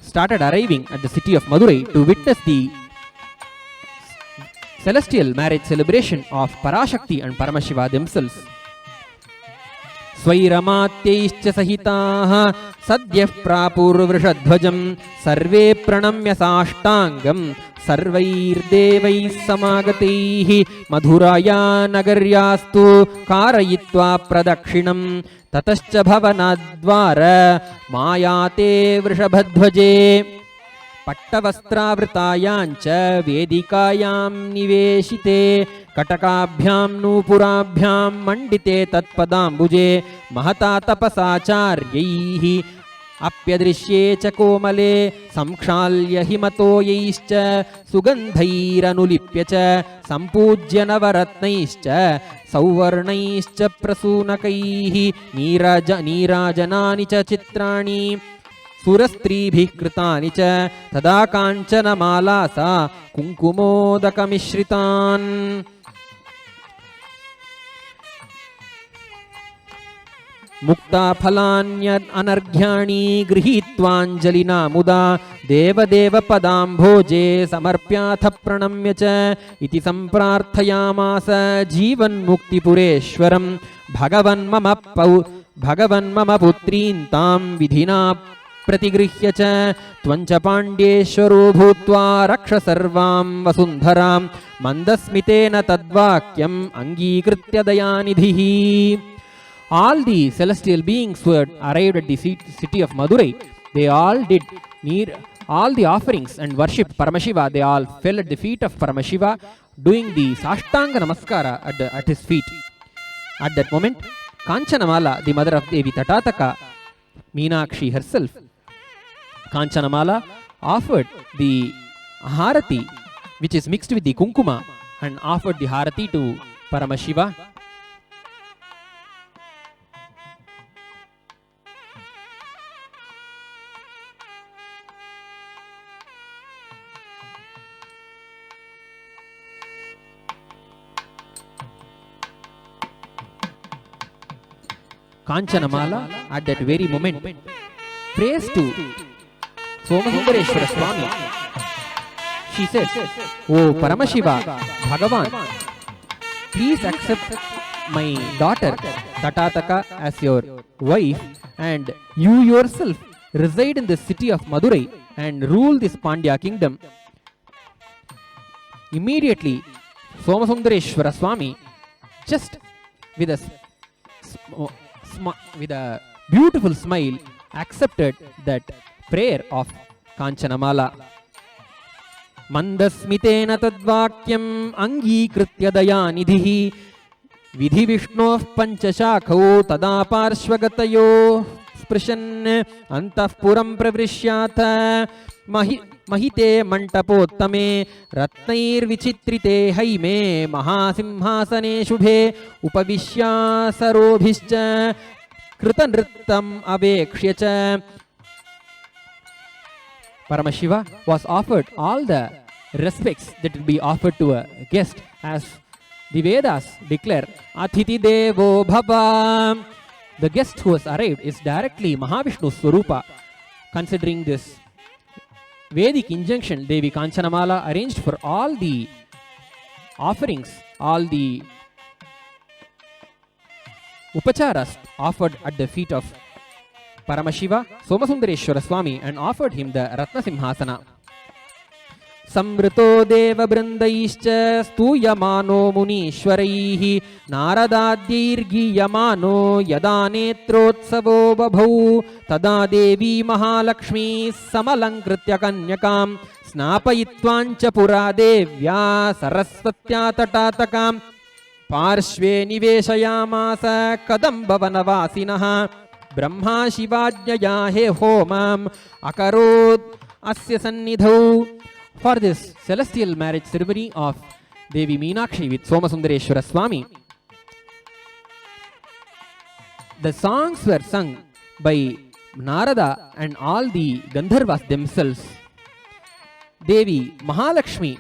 started arriving at the city of Madurai to witness the celestial marriage celebration of Parashakti and Paramashiva themselves. स्वैरमात्यैश्च सहिताः सद्यः प्रापुर्वृषध्वजं सर्वे प्रणम्य साष्टाङ्गं सर्वैर्देवैः समागतैः मधुराया नगर्यास्तु कारयित्वा प्रदक्षिणं ततश्च भवनाद्वार मायाते वृषभध्वजे पट्टवस्त्रावृतायाञ्च वेदिकायां निवेशिते कटकाभ्यां नूपुराभ्यां मण्डिते तत्पदाम्बुजे महता तपसाचार्यैः अप्यदृश्ये च कोमले संक्षाल्य हिमतोयैश्च सुगन्धैरनुलिप्य च सम्पूज्य नवरत्नैश्च सौवर्णैश्च प्रसूनकैः नीराजनानि च चित्राणि सुरस्त्रीभिः कृतानि च तदा काञ्चनमाला सा कुङ्कुमोदकमिश्रितान् मुक्ताफलान्यनर्घ्याणि गृहीत्वाञ्जलिना मुदा देवदेवपदाम्भोजे समर्प्याथ प्रणम्य च इति सम्प्रार्थयामास जीवन्मुक्तिपुरेश्वरं भगवन्मम पुत्रीं तां विधिना प्रतिगृह्य च त्वञ्च पाण्ड्येश्वरो भूत्वा रक्ष सर्वां वसुन्धरां मन्दस्मितेन तद्वाक्यम् अङ्गीकृत्य दयानिधिः. All the celestial beings who had arrived at the city of Madurai, they all did all the offerings and worship Paramashiva. They all fell at the feet of Paramashiva, doing the Sashtanga Namaskara at his feet. At that moment, Kanchanamala, the mother of Devi Tatataka, Meenakshi herself, Kanchanamala offered the Harati, which is mixed with the Kunkuma, and offered the Harati to Paramashiva. Kanchanamala at that very moment prays to Somasundareshwara Swami. She says, "Oh Paramashiva, Bhagavan, please accept my daughter Tatataka as your wife, and you yourself reside in the city of Madurai and rule this Pandya kingdom." Immediately, Somasundareshwara Swami, just with a beautiful smile, accepted that prayer of Kanchanamala. Mandasmitena tadvakyam angikritya dayanidhihi vidhi vishnoh panchashakho tada parshvagatayo sprishan antahpuram pravrishyatha mahite mantapottame ratnair vichitrite haime mahasimhasane shubhe upavishya sarobhischa kritanrittam avekshya cha. Paramashiva was offered all the respects that will be offered to a guest, as the Vedas declare, Athithi Devo Bhava. The guest who has arrived is directly Mahavishnu Swarupa. Considering this Vedic injunction, Devi Kanchanamala arranged for all the offerings, all the upacharas offered at the feet of Paramashiva, Somasundareshwara Swami, and offered him the Ratna Simhasana. Samvrito Deva Brindaischa Stuyamano Munishwaraihi Naradadirgiyamano Yadanetrotsavo Babhau Tada Devi Mahalakshmi Samalankritya Kanyakam Snapayitvancha Pura Devya Saraswatya Tatatakam Parshve Niveshayamasa Kadambavanavasinaha Brahma Shivajnaya he homam akarod asya sannidhau. For this celestial marriage ceremony of Devi Meenakshi with Somasundareshwara Swami, the songs were sung by Narada and all the Gandharvas themselves. Devi Mahalakshmi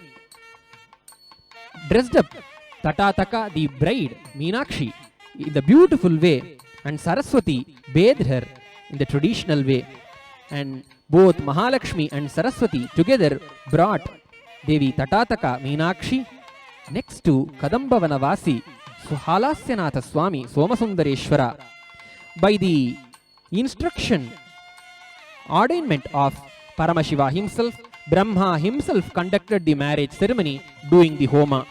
dressed up Tatataka, the bride Meenakshi, in the beautiful way, and Saraswati bathed her in the traditional way, and both Mahalakshmi and Saraswati together brought Devi Tatataka Meenakshi next to Kadambavanavasi Halasyanatha Swami Somasundareshwara. By the instruction, ordainment of Paramashiva himself, Brahma himself conducted the marriage ceremony doing the Homa.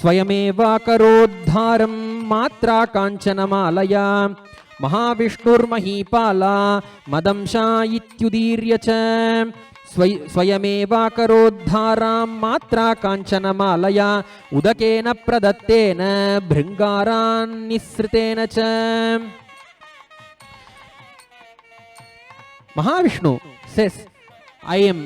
स्वयमेवाकरोद्धारं मात्रा काञ्चनमालया महाविष्णुर्महीपाला मदंशा इत्युदीर्य च स्वयमेवाकरोद्धारां मात्रा काञ्चनमालया उदकेन प्रदत्तेन भृङ्गारान्निःसृतेन च. Mahavishnu says, I am,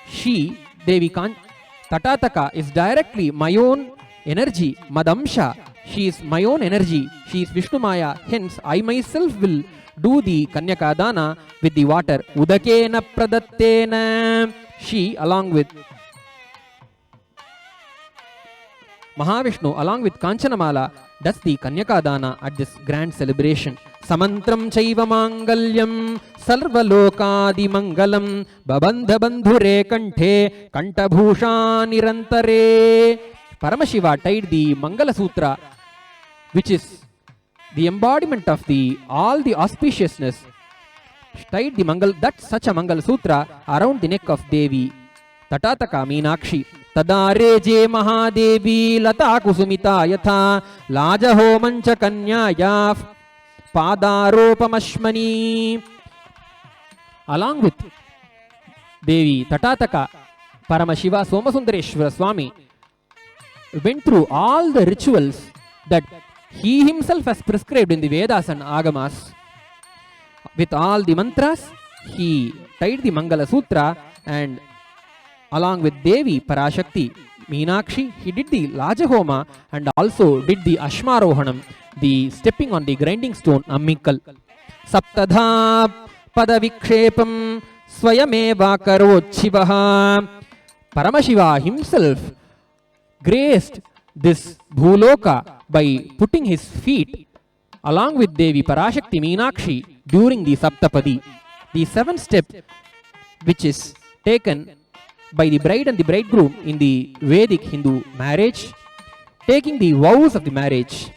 she, Devi Tatataka is directly my own energy, Madamsha, she is my own energy, she is Vishnu Maya, hence I myself will do the Kanyakadana with the water. Udakena pradattena, she along with Mahavishnu along with Kanchanamala does the Kanyakadana at this grand celebration. Samantram chaiva mangalyam sarvalokadi mangalam babandha bandhure kanthe kantabhusha nirantare. Paramashiva tied the Mangala Sutra, which is the embodiment of all the auspiciousness, tied the that such a Mangala Sutra around the neck of Devi Tatataka Meenakshi. Tadareje Mahadevi Lata Kusumita Yatha Lajaho Mancha Kanyaya Padaropamashmani. Along with Devi Tatataka, Paramashiva Somasundareshwara Swami went through all the rituals that he himself has prescribed in the Vedas and Agamas. With all the mantras, he tied the Mangala Sutra, and along with Devi Parashakti Meenakshi, he did the Lajahoma and also did the Ashmarohanam, the stepping on the grinding stone Ammikal. Saptadha Padavikshepam Swayameva Karot Shivaha. Paramashiva himself graced this Bhuloka by putting his feet along with Devi Parashakti Meenakshi during the Saptapadi, the 7th step which is taken by the bride and the bridegroom in the Vedic Hindu marriage, taking the vows of the marriage.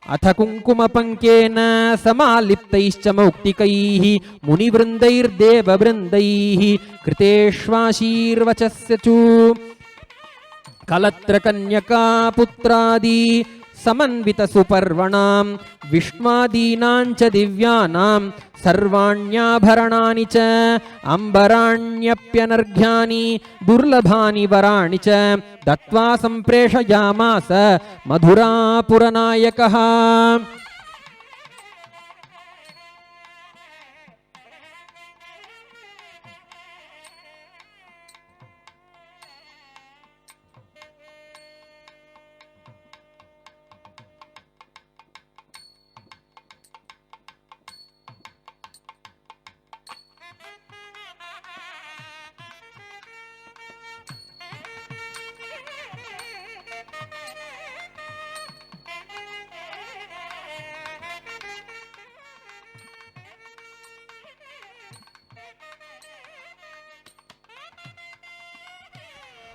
Atha kunkuma pankena samaliptaischa mauktikaihi munivrindair deva vrindaihi kriteshvashirvachasya chu kalatra kanyaka putradi samanvita suparvanam vishmadinancha divyanam sarvanyabharanani cha ambaranyapyanarghyani durlabhani varani cha datva sampreshayamasa madhurapuranayakaha.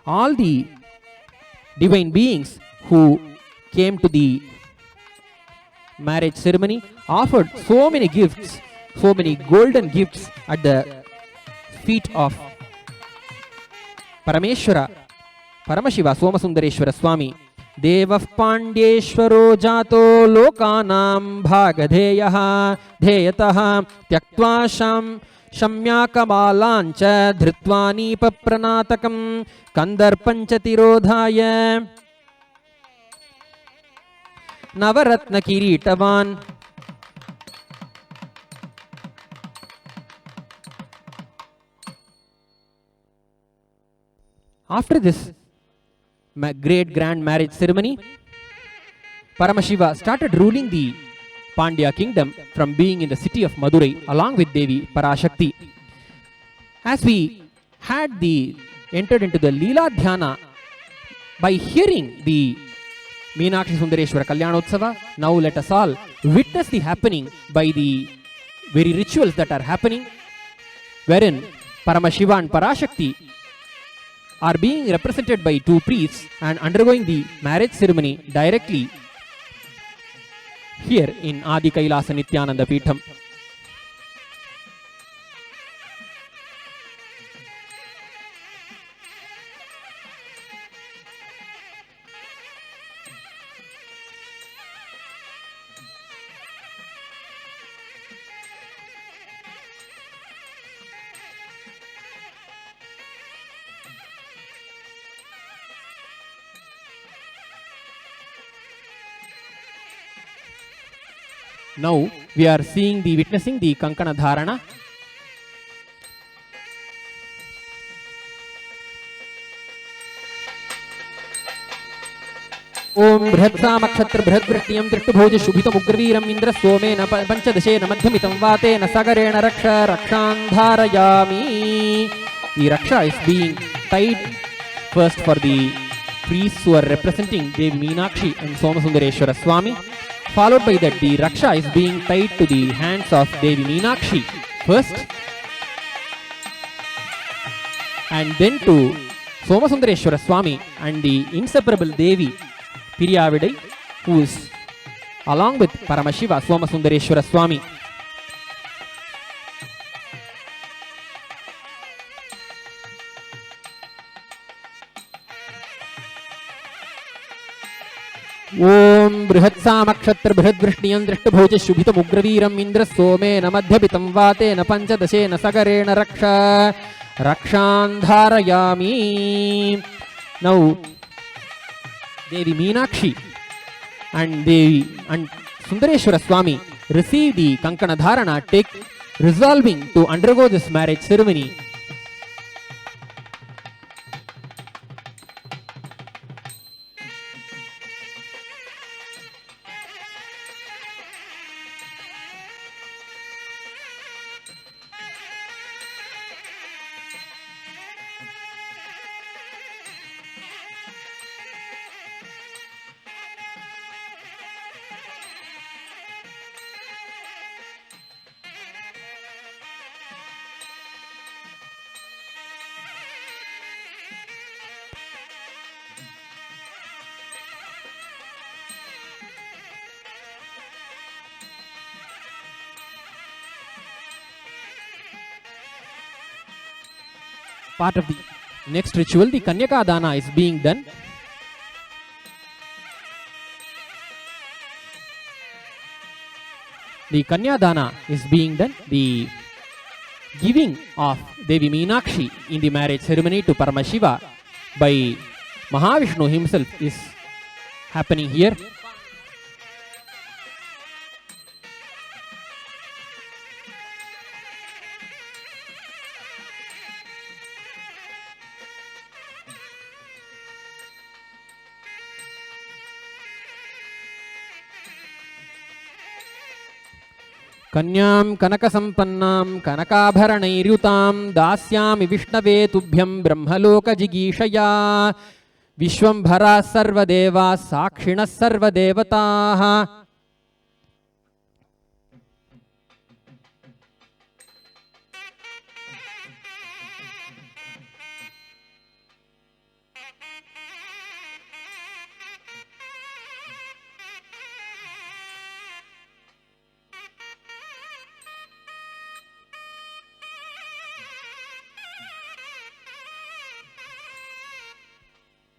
All the divine beings who came to the marriage ceremony offered so many gifts, so many golden gifts at the feet of Parameshwara, Paramashiva Somasundareshwara Swami. Devah Pandyeshwaro Jato Lokanam Bhagadheyaha Dheyataha Tyaktva Shamyakamalancha Dhritvani Papranatakam Kandarpanchatirodhaya Navaratna Kiritavan. After this great grand marriage ceremony, Paramashiva started ruling the Pandya kingdom from being in the city of Madurai along with Devi Parashakti. As we had entered into the Leela Dhyana by hearing the Meenakshi Sundareshwara Kalyanotsava, now let us all witness the happening by the very rituals that are happening, wherein Paramashiva and Parashakti are being represented by two priests and undergoing the marriage ceremony directly here in Adi Kailasa Nityananda Peetham. Now we are witnessing the Kankana Dharana. Om बृहत्सामक्षत्र बृहद्वृष्टियं दृष्टुभोज शुभितमुग्रवीरम् Indra Somen पंचदशेन मध्यमितं वातेन सागरेण रक्षान् धारयामि. The raksha is being tied first for the priests who are representing Devi Meenakshi and Somasundareshwara Swami. Followed by that, the raksha is being tied to the hands of Devi Meenakshi first, and then to Somasundareshwara Swami and the inseparable Devi Piriyavidai, who is along with Paramashiva Somasundareshwara Swami. Om बृहत्सामक्षत्र बृहद्वृष्टियं दृष्टभोज शुभितमुग्रवीरम् Indra Somen मध्यपितं वातेन पंचदशेन सागरेण रक्षान् धारयामि. Now Devi Meenakshi and Sundareshwara Swami receive the Kankana Dharana, resolving to undergo this marriage ceremony. Part of the next ritual, the Kanyaka Dana is being done. The Kanya Dana is being done. The giving of Devi Meenakshi in the marriage ceremony to Paramashiva by Mahavishnu himself is happening here. कन्यां कनकसम्पन्नां कनकाभरणैर्युतां दास्यामि विष्णवे तुभ्यं ब्रह्मलोकजिगीषया. विश्वम्भराः सर्वदेवाः साक्षिणः सर्वदेवताः.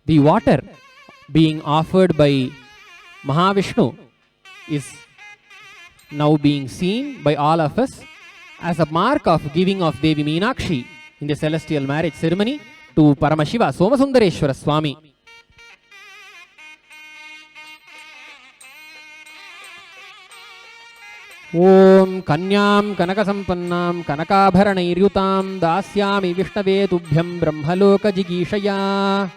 The water being offered by Mahavishnu is now being seen by all of us as a mark of giving of Devi Meenakshi in the celestial marriage ceremony to Paramashiva Somasundareshwara Swami. Om Kanyam Kanakasampannam Kanakabharanairyutam Dasyami Vishnave Tubhyam Brahmaloka Jigishaya.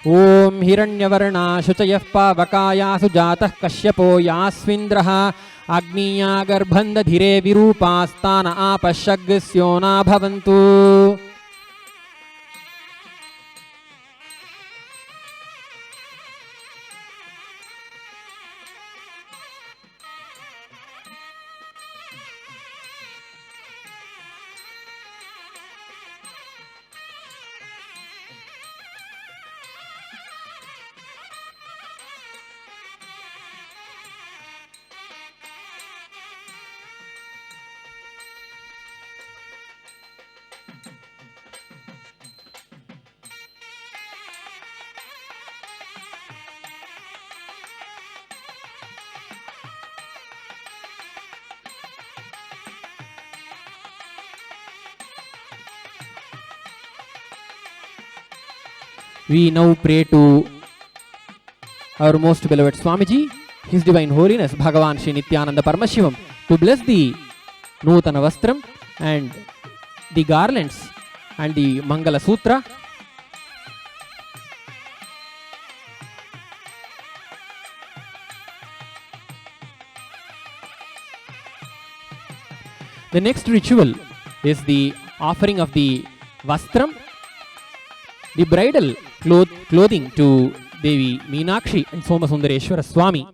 ओम हिरण्यवर्णा शुचयः पावकायासु जातः कश्यपो यास्विन्द्रः अग्निया गर्भन्धधिरे विरूपास्तान आपशग्स्योना भवन्तु. We now pray to our most beloved Swamiji, His Divine Holiness Bhagavan Shri Nityananda Paramashivam, to bless the Nutana Vastram and the garlands and the Mangala Sutra. The next ritual is the offering of the Vastram, the bridal clothing to Devi Meenakshi and Somasundareshwara Swami.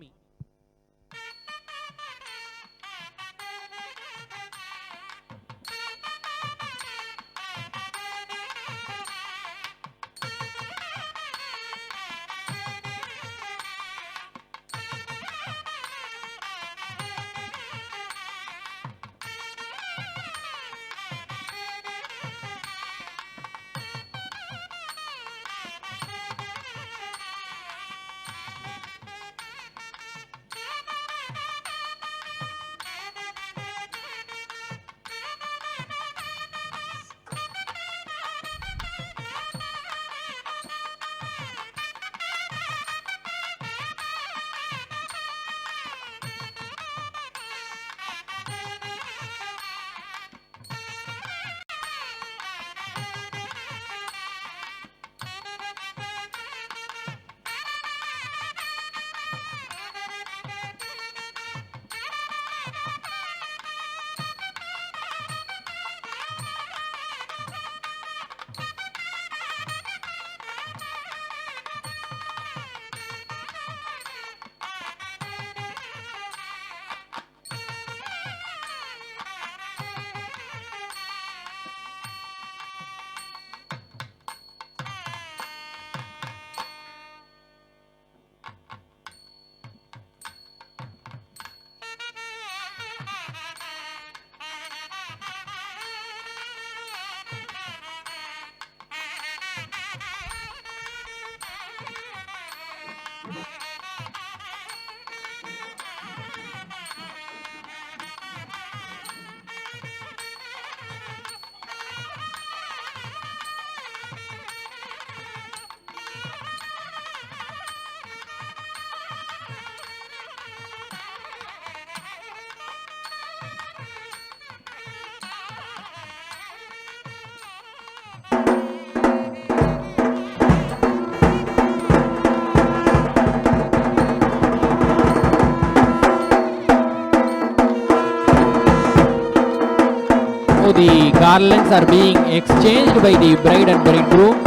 The garlands are being exchanged by the bride and bridegroom.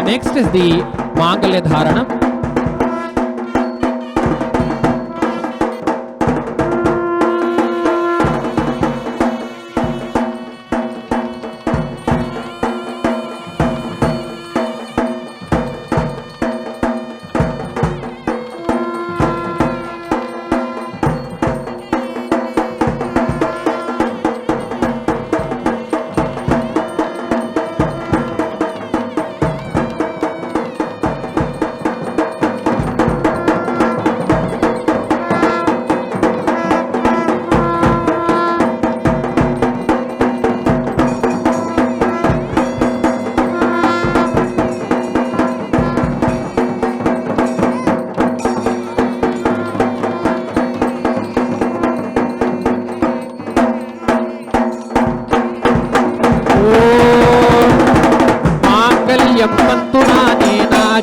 Next is the Mangalya Dharanam.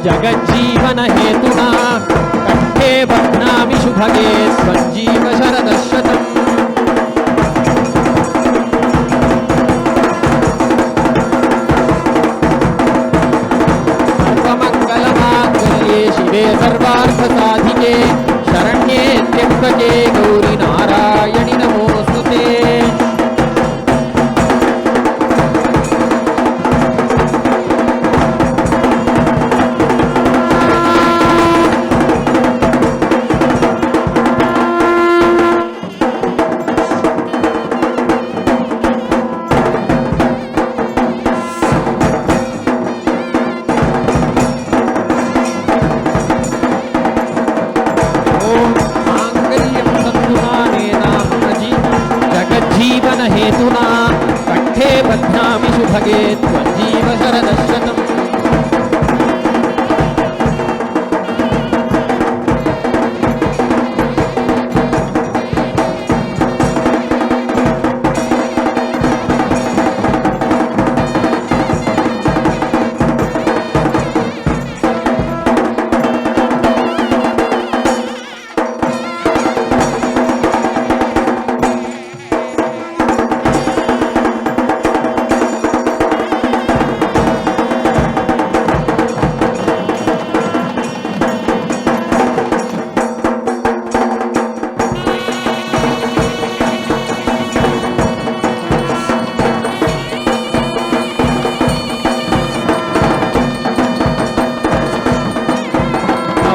जगज्जीवन हेतुना कंठे बध्नामि शुभगे स्वजीव सर्वार्थ साधिके शरण्ये त्र्यंबके गौरी नारायणि नमोस्तुते। हेतुना कंठे बध्नामि शुभगे त्वज्जीव शरदशतम्।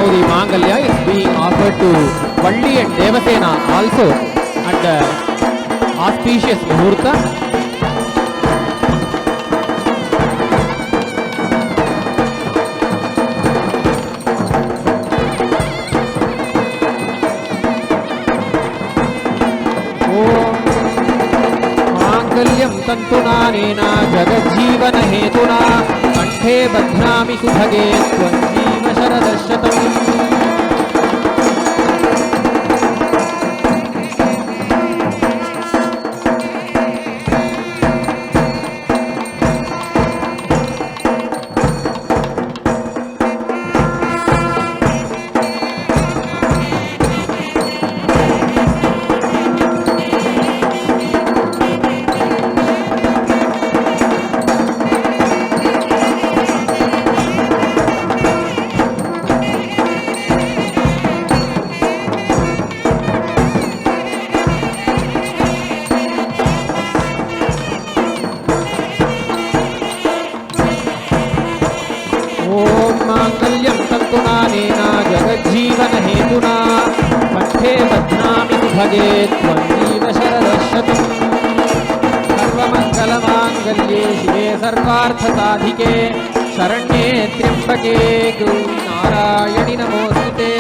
The Mangalya is being offered to Valli and Devasena also at the auspicious Muhurta. Mangalyam tantuna nena jagadjeevan hetuna कंठे बध्नामि सुभगे त्वज्जीव शरदशतम्। मांगल्यं तन्तुना नेना जगज्जीवन हेतुना कंठे बध्नामि सुभगे त्वज्जीव शरदशतम्। सर्वमङ्गलमाङ्गल्ये शिवे सर्वार्थसाधिके शरण्ये त्र्यंबके गौरी नारायणि नमोस्तुते।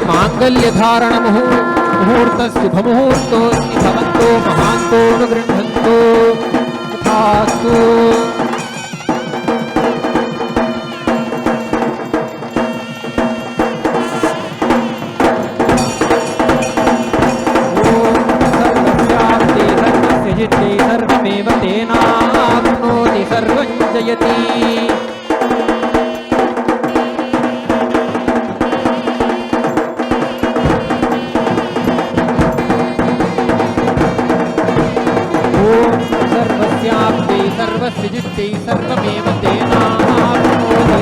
मांगल्य धारण मुहूर्त शुभ मुहूर्तो भवन्तो महान्तो न गृह्णन्तो तथास्तु। सर्वस्याप्ते सर्वस्य जिते सर्वमेव तेनाप्नोति सर्वं जयति। सर्वस्य जिते सर्वमेव तेनाप्नोति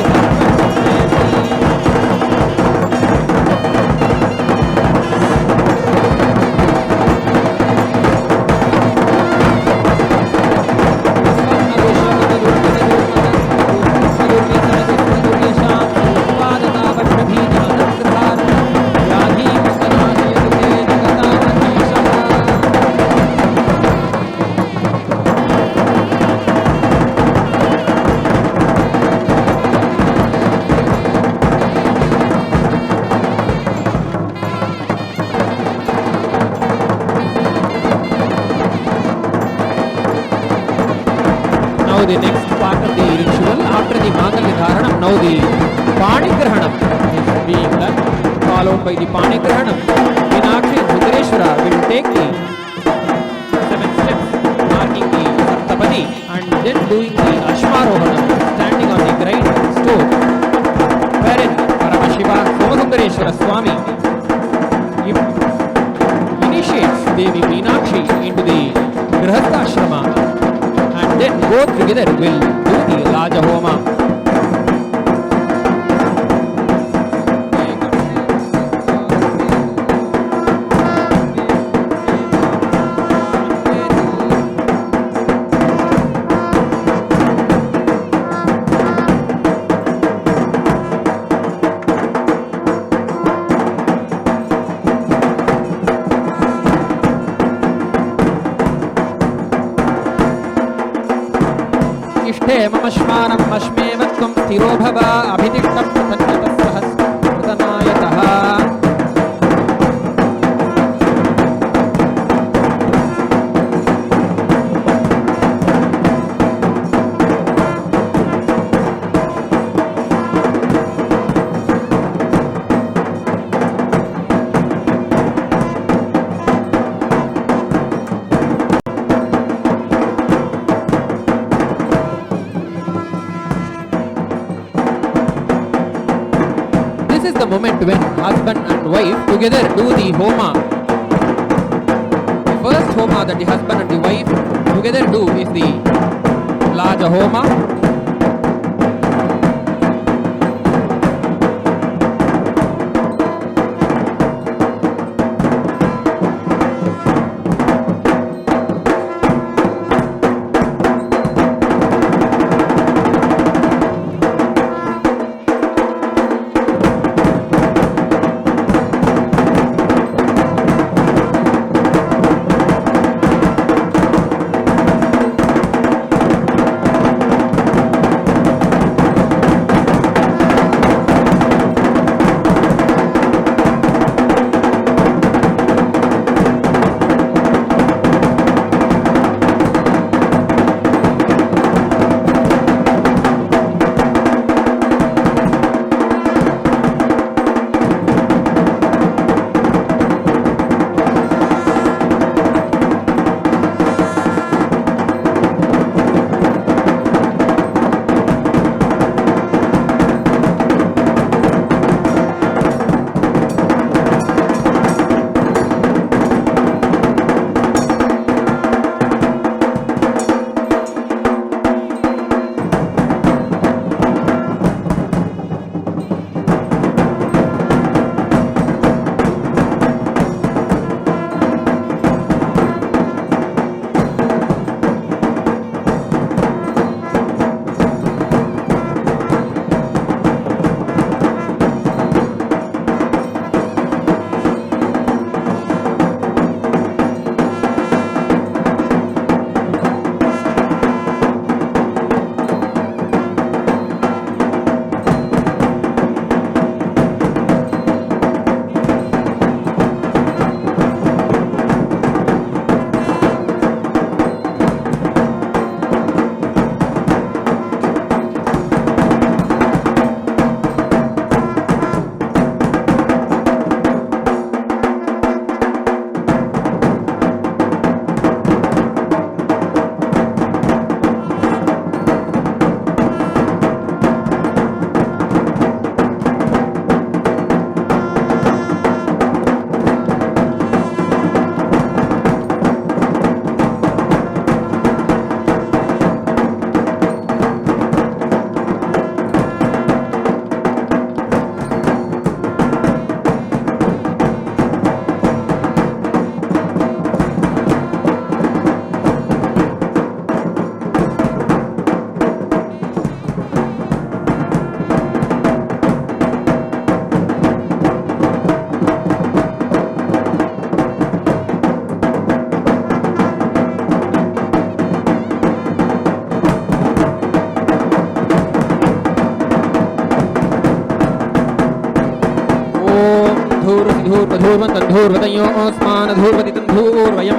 Now the next part of the ritual after the Mangalya Dharanam, now the Panigrahanam is being done, followed by the Panigrahanam. Meenakshi and Sudareshwara will take the 7 steps. Adi and then doing the Ashmarohanam, standing on the grind stone, wherein Paramashiva Somasundareshwara Swami initiates Devi Meenakshi into the Grihastha Ashrama, and then both together will do the Raja Homa. मम श्मानम् अश्मेव त्वं स्थिरो भव अभितिष्ठ प्रतन्यतः the moment when husband and wife together do the homa. The first homa that the husband and the wife together do is the Laja Homa.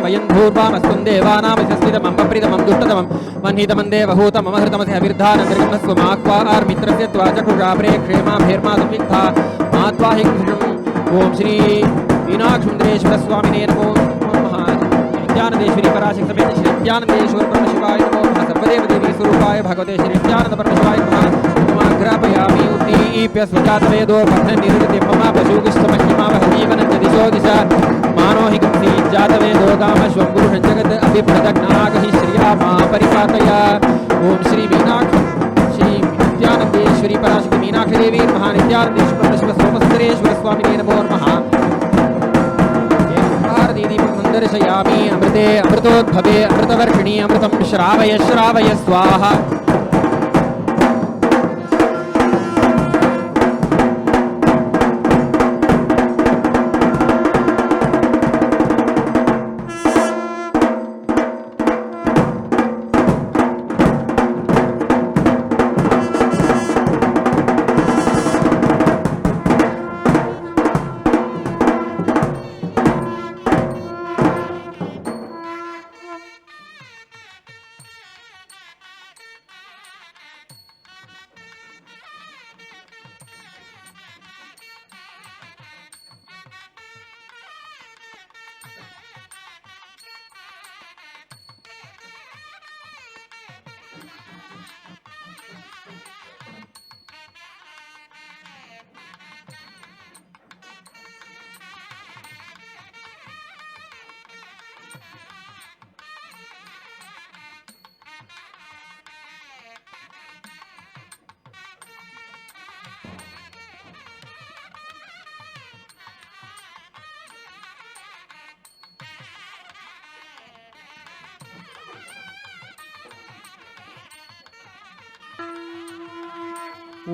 वयं धूर्वामस्त्वं देवानामस्मिदमं पप्रिदमं दुष्टतमं वह्नितमं देवहूतममहृतमस्य अविर्धानन्दृगमस्वमाक्वार्मित्रस्य त्वाचक्षुषा प्रेक्षेमाभेर्मा संविक्ता मात्वा हि कृष्णम् ओम श्री मीनाक्षुन्द्रेश्वर स्वामिने नमो नमः। ज्ञानदेश्वरी पराशक्ति समेत श्री ज्ञानदेश्वर ब्रह्म शिवाय नमो नमः। सर्वदेव देवी स्वरूपाय भगवते श्री नित्यानंद परमेश्वराय नमः ग्रापयामि उद्दीप्य स्वजातवेदो बन्धनिर्वृत्ति मम पशुकिष्टमहिमावहजीवनं च दिशो दिशा मानो हि कंसी जातवेदो कामश्वं पुरुषं जगत् अभिप्रदग्नागहि श्रिया मा परिपातय। ओम श्री मीनाक्षी श्री नित्यानंदेश्वरी पराशक्ति मीनाक्षी देवी महानित्यानंदेश्वर परमेश्वर सोमसुंदरेश्वर स्वामिने नमो नमः। दर्शयामि अमृते अमृतोद्भवे अमृतवर्षिणी अमृतं श्रावय श्रावय स्वाहा।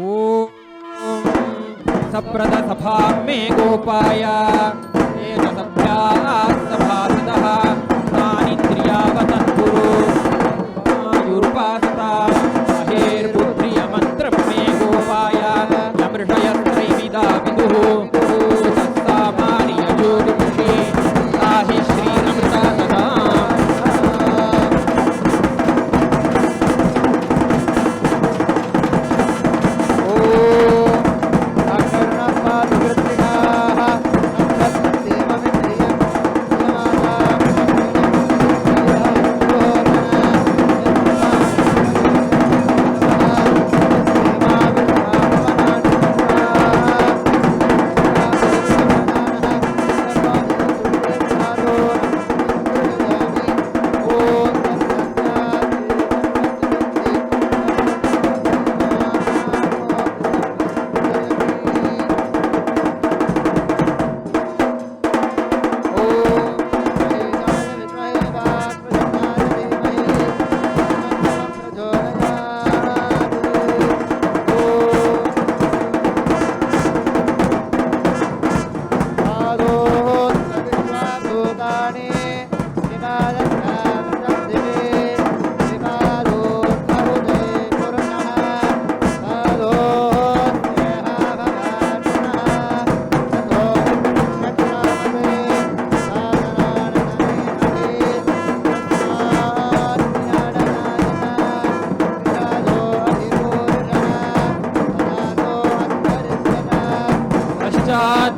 ओम सप्रद सभा में गोपाय एष सभ्या सभासदः तानिन्द्रियावतः कुरु आयुर्पासता महेर्बुद्धिय मंत्रं में गोपाय यमृषयस्त्रैविदा विदुः सत्सामानि यजोगुंषि ताहि श्रीरमृता तदा।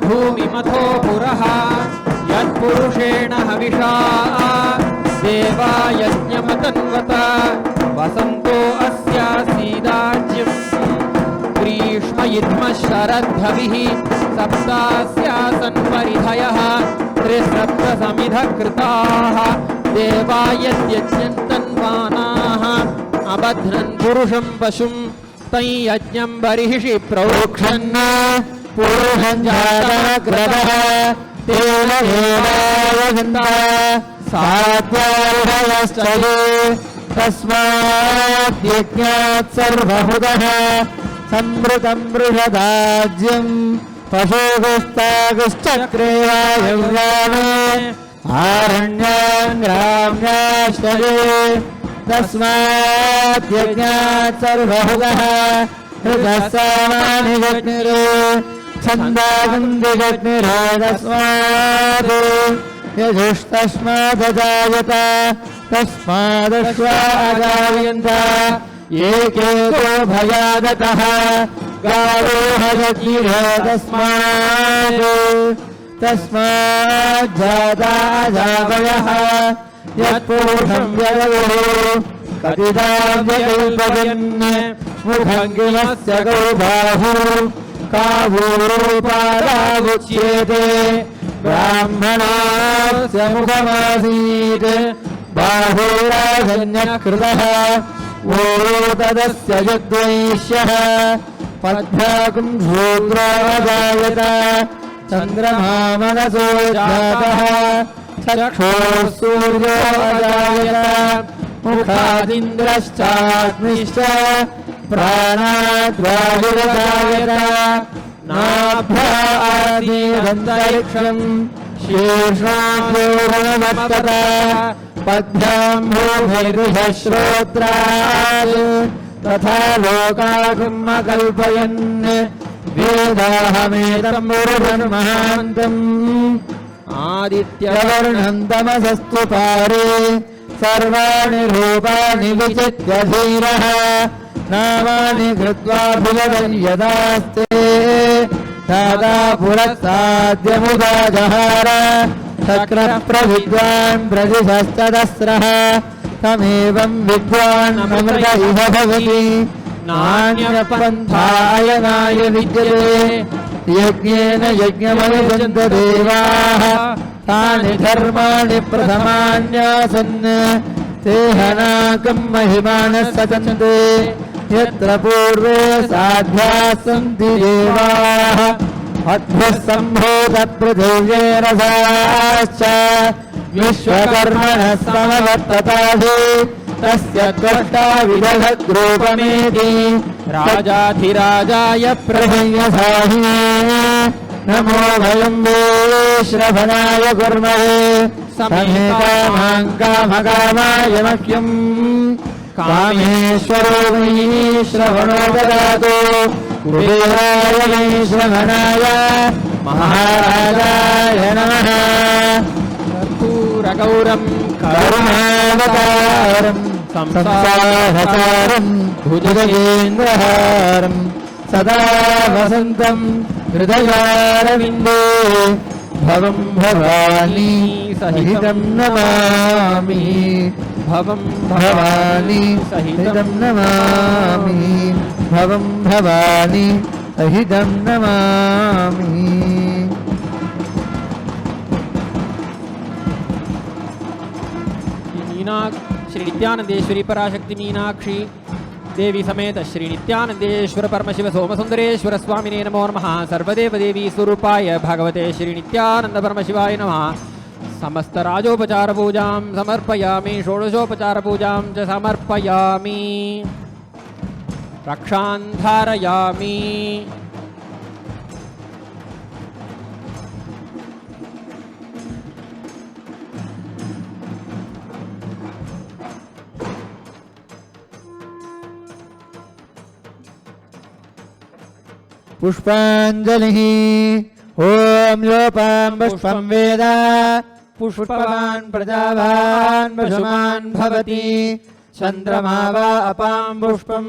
भूमिमथो पुरः यत्पुरुषेण हविषा देवा यज्ञमतन्वत वसन्तो अस्यासीदाज्यं ग्रीष्मयुग्म शरद्धविः सप्तास्यासन् परिधयः त्रिसप्तसमिधः कृताः देवा यद्यज्ञन्तन्वानाः अबध्नन् पुरुषं पशुं तै यज्ञं बर्हिषि प्रोक्षन् पुरुषं जातग्रवः तेन देवावसन्ता सात्वार्हयश्चये तस्मात् यज्ञात् सर्वहुतः समृतं बृहदाज्यं पशुगस्तागश्चक्रेवायुर्वाणे आरण्यां ग्राम्याश्चये तस्मात् यज्ञात् सर्वहुतः हृदस्सामानि जग्निरे छन्दागन्धि जग्निरे तस्मात् यजुस्तस्मादजायत तस्मादश्वा अजायन्त एकेको भयादतः गावो हजग्निरे तस्मात् जाता जावयः यत्पुरुषं यदवो कतिदाव्यकल्पयन् मुखङ्गिमस्य गौ बाहु कावूरूपादावुच्येते ब्राह्मणस्य मुखमासीत् बाहुराजन्यकृतः वो तदस्य यद्वैश्यः पद्भ्याकुं शूद्रोऽजायत चन्द्रमा मनसो जातः चक्षुः सूर्यो अजायत मुखादिन्द्रश्चाग्निश्च प्राणाद्वायुरजायत नाभ्या आसीदन्तरिक्षम् शीर्षाभ्योऽवर्तत पद्भ्यां भूमिर्विषः श्रोत्रात् तथा लोकागुम् अकल्पयन् वेदाहमेतं महान्तम् आदित्यवर्णं तमसस्तु पारे सर्वाणि रूपाणि विचित्य धीरः नामानि कृत्वा भुवनं यदास्ते तदा पुरस्ताद्यमुदा जहार शक्रः प्रविद्वान् प्रदिशश्चदस्रः तमेवं विद्वान् अमृत इह भवति नान्यपन्थायनाय विद्यते यज्ञेन यज्ञमनुजन्त देवाः तानि धर्माणि प्रथमान्यासन् ते हनाकं महिमानः सचन्ते यत्र पूर्वे साध्याः सन्ति देवाः अद्भुः सम्भूतपृथिव्यैरसाश्च विश्वकर्मणः समवर्तताधि तस्य त्वष्टा विदधद्रूपमेति राजाधिराजाय प्रभयसाहिने नमो वयं श्रवणाय कुर्महे समेकामां कामकामाय मह्यम् कामेश्वरो वै श्रवणो ददातु कुबेराय वै श्रवणाय महाराजाय नमः कर्पूरगौरं करुणावतारं संसारसारं भुजगेन्द्रहारं सदा वसन्तं हृदयारविन्दे भवं भवानी सहितं नमामि भवं भवानी सहितं नमामि भवं भवानी सहितं नमामि। श्री नित्यानंदेश्वरी पराशक्ति मीनाक्षी देवी समेत श्री नित्यानंदेश्वर परमशिव सोमसुंदरेश्वर स्वामिने नमो नमः। सर्वदेव देवी स्वरूपाय भगवते श्री नित्यानंद परमशिवाय नमः। समस्त राजोपचार पूजां समर्पयामि षोडशोपचार पूजां च समर्पयामि रक्षां धारयामि। पुष्पांजलिः ओम योपां पुष्पं वेद पुष्पवान् प्रजावान् पशुमान् भवति चन्द्रमा वा अपां पुष्पं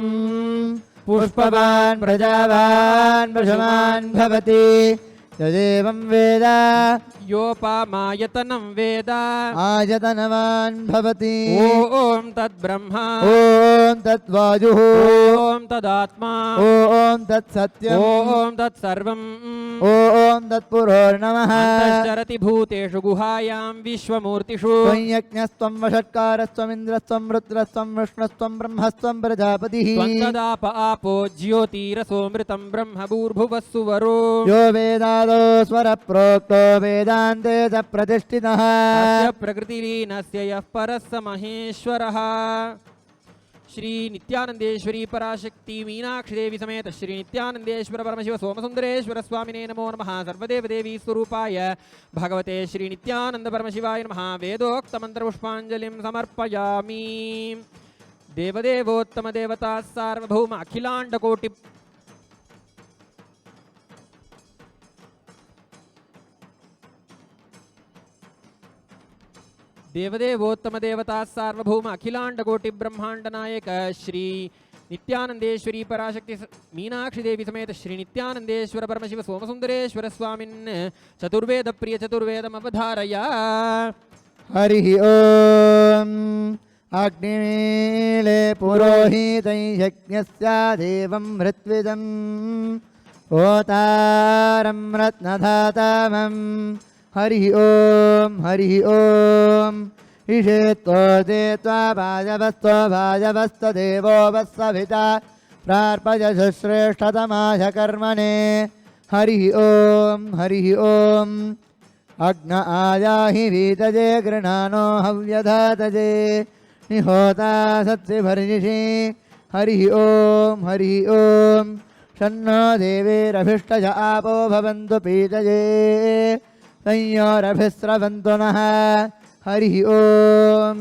पुष्पवान् प्रजावान् पशुमान् भवति यदेवं वेद योपामायतनं वेद आयतनवान् भवति ओम तद्ब्रह्मा ओम तद्वायुः ओम तदात्मा ओम तत्सत्यम् ओम तत्सर्वम् ओम तत्पुरोर्नमः। अन्तश्चरति भूतेषु गुहायां विश्वमूर्तिषु त्वं यज्ञस्त्वं वषट्कारस्त्वम् इन्द्रस्त्वं रुद्रस्त्वं विष्णुस्त्वं ब्रह्मस्त्वं प्रजापतिः त्वं तदाप आपो ज्योतिरसोऽमृतं ब्रह्म भूर्भुवः सुवरो यो वेदादो स्वरप्रोक्तो वेदान्ते च प्रतिष्ठितः तस्य प्रकृतिलीनस्य यः परः स महेश्वरः। श्री नित्यानंदेश्वरी पराशक्ति मीनाक्षी देवी समेत श्री नित्यानंदेश्वर परमशिव सोमसुंदरेश्वर स्वामिने नमो नमः। सर्वदेव देवी स्वरूपाय भगवते श्री नित्यानंद परमशिवाय नमः। वेदोक्त मंत्र पुष्पांजलिं समर्पयामि। देवदेवोत्तम देवता सार्वभौम अखिलांड कोटि देवदेवोत्तम देवता सार्वभौम अखिलांड कोटि ब्रह्मांड नायक श्री नित्यानंदेश्वरी पराशक्ति मीनाक्षी देवी समेत श्री नित्यानंदेश्वर परमशिव सोमसुंदरेश्वर स्वामिन् चतुर्वेद प्रिय चतुर्वेदम अवधारय। हरिः ओम अग्निमीले पुरोहितं यज्ञस्य देवं ऋत्विजं होतारं रत्नधातमं हरिः ॐ ईशेत्तो देत्वा भाजवस्तदेवो वत्सभिता प्रार्पयश्रेष्ठतमाय कर्मणे हरिः ॐ अग्न आयाहि वीतजे गृणानो हव्यधातजे निहोता सत्सिभर्षि हरिः ॐ शन्नो देवीरभिष्टज आपो भवन्तु पीतये संयोरभिस्रवन्तु नः हरिः ॐ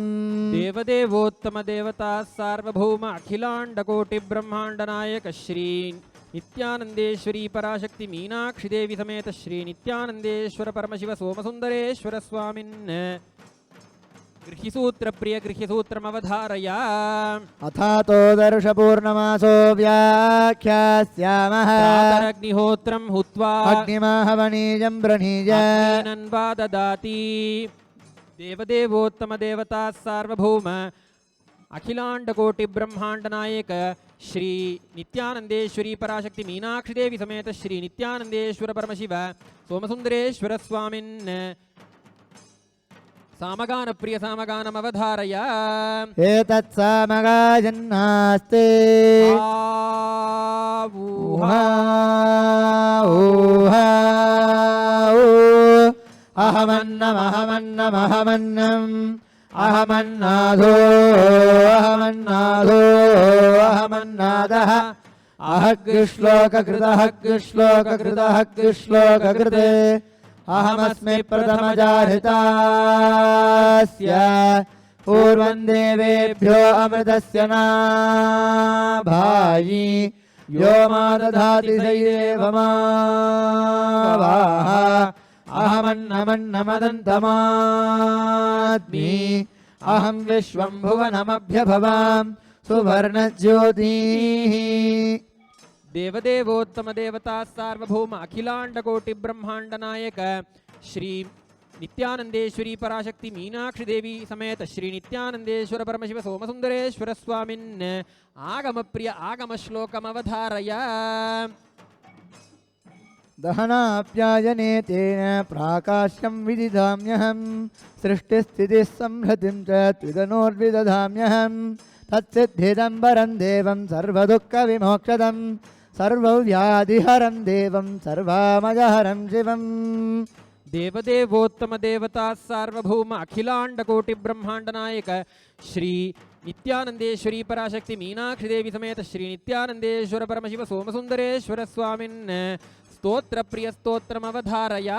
देवदेवोत्तम देवता सार्वभौम अखिलांड कोटि ब्रह्मांड नायक श्री नित्यानंदेश्वरी पराशक्ति मीनाक्षी देवी समेत श्री नित्यानंदेश्वर परमशिव सोमसुंदरेश्वर स्वामिन् गृह्यसूत्र प्रिय गृह्यसूत्रमवधारया अथातो दर्शपूर्णमासो व्याख्यास्यामः प्रातरग्निहोत्रं हुत्वा अग्निमाहवनीयं प्रणीय अग्निनन्वा ददाति देवदेवोत्तम देवता सार्वभौम अखिलांड कोटि ब्रह्मांड नायक श्री नित्यानंदेश्वरी पराशक्ति मीनाक्षी देवी समेत श्री नित्यानंदेश्वर परमशिव सोमसुंदरेश्वर स्वामिन् सामगान प्रिय सामगानमवधारया एतत् सामगाजन्नास्ते आवूहा अहमन्नादः अहग्श्लोककृते अहमस्मि प्रथमजाहितास्य पूर्वं देवेभ्यो अमृतस्य नाभायि यो मा दधाति सैदेव मावाह अहमन्नमन्नमदन्तमात्मि अहं विश्वं भुवनमभ्यभवां सुवर्णज्योतिः देवदेवोत्तम देवता सार्वभौम अखिलांड कोटि ब्रह्मांड नायक श्री नित्यानंदेश्वरी पराशक्ति मीनाक्षी देवी समेत श्री नित्यानंदेश्वर परमशिव सोमसुंदरेश्वर स्वामिन् आगम प्रिय आगम श्लोकमवधारया दहनाप्यायने तेन प्राकाश्यं विदिधाम्यहं सृष्टिस्थितिः संहृतिं च त्विदनोर्विदधाम्यहं तत्सिद्धिदं वरं देवं सर्वदुःखविमोक्षदं सर्वव्याधिहरं देवं सर्वामजहरं शिवम् देवदेवोत्तम देवता सार्वभौम अखिलांड कोटि ब्रह्मांड नायक श्री नित्यानंदेश्वरी पराशक्ति मीनाक्षी देवी समेत श्री नित्यानंदेश्वर परमशिव सोमसुंदरेश्वर स्वामिन् स्तोत्र प्रिय स्तोत्रमवधारया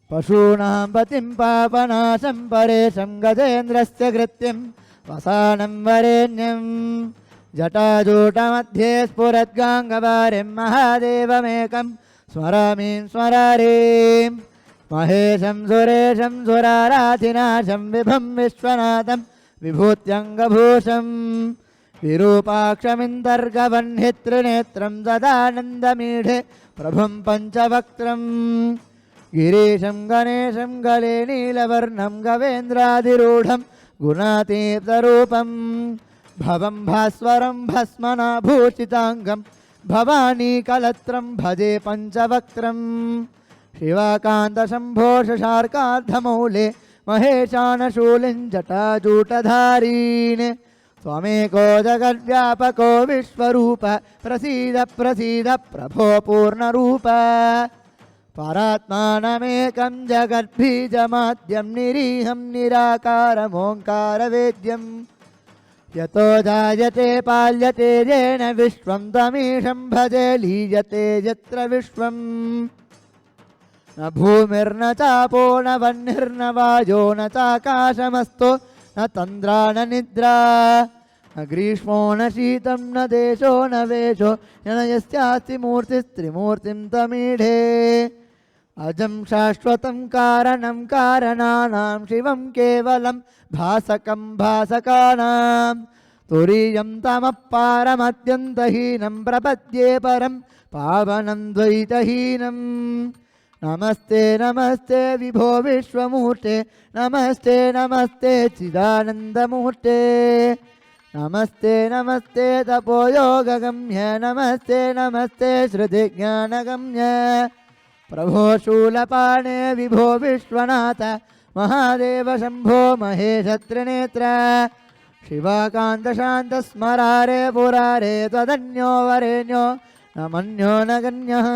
पशूनां पतिं पापनाशं परेशं गजेन्द्रस्य कृत्यं वसानं वरेण्यं जटाजूटमध्ये स्फुरद्गाङ्गवारिं महादेवमेकं स्मरामीं स्मरारीं महेशं सुरेशं सुराराधिनाशं विभुं विश्वनाथं विभूत्यङ्गभूषं विरूपाक्षमिन्तर्गवह्नित्रिनेत्रं सदानन्दमीढे प्रभुं पञ्चवक्त्रं गिरीशं गणेशं गले नीलवर्णं गवेन्द्राधिरूढं गुणातीतरूपं भवं भास्वरं भस्मनाभूषिताङ्गं भवानीकलत्रं भजे पञ्चवक्त्रं शिवाकान्तशम्भोषशार्कार्धमौले महेशानशूलिं जटाजूटधारीन् त्वमेको जगद्व्यापको विश्वरूप प्रसीद प्रसीद प्रभो पूर्णरूप परात्मानमेकं जगद्बीजमाद्यं निरीहं निराकारमोङ्कारवेद्यं यतो जायते पाल्यते येन विश्वं तमीशं भजे लीयते यत्र विश्वं न भूमिर्न चापो न वह्निर्न वायो न चाकाशमस्तु न तन्द्रा न निद्रा न ग्रीष्मो न शीतं न देशो न वेशो न यस्यास्ति मूर्तिस्त्रिमूर्तिं तमीढे अजं शाश्वतं कारणं कारणानां शिवं केवलं भासकं भासकानां तुरीयं तमः पारमत्यन्तहीनं प्रपद्ये परं पावनं द्वैतहीनं नमस्ते नमस्ते विभो विश्वमूर्ते नमस्ते नमस्ते चिदानन्दमूर्ते नमस्ते नमस्ते तपोयोगगम्य नमस्ते नमस्ते श्रुतिज्ञानगम्य प्रभो शूलपाणे विभो विश्वनाथ महादेव शम्भो महेश त्रिनेत्र शिवाकान्त शान्त स्मरारे पुरारे त्वदन्यो वरेण्यो न मन्यो न गण्यः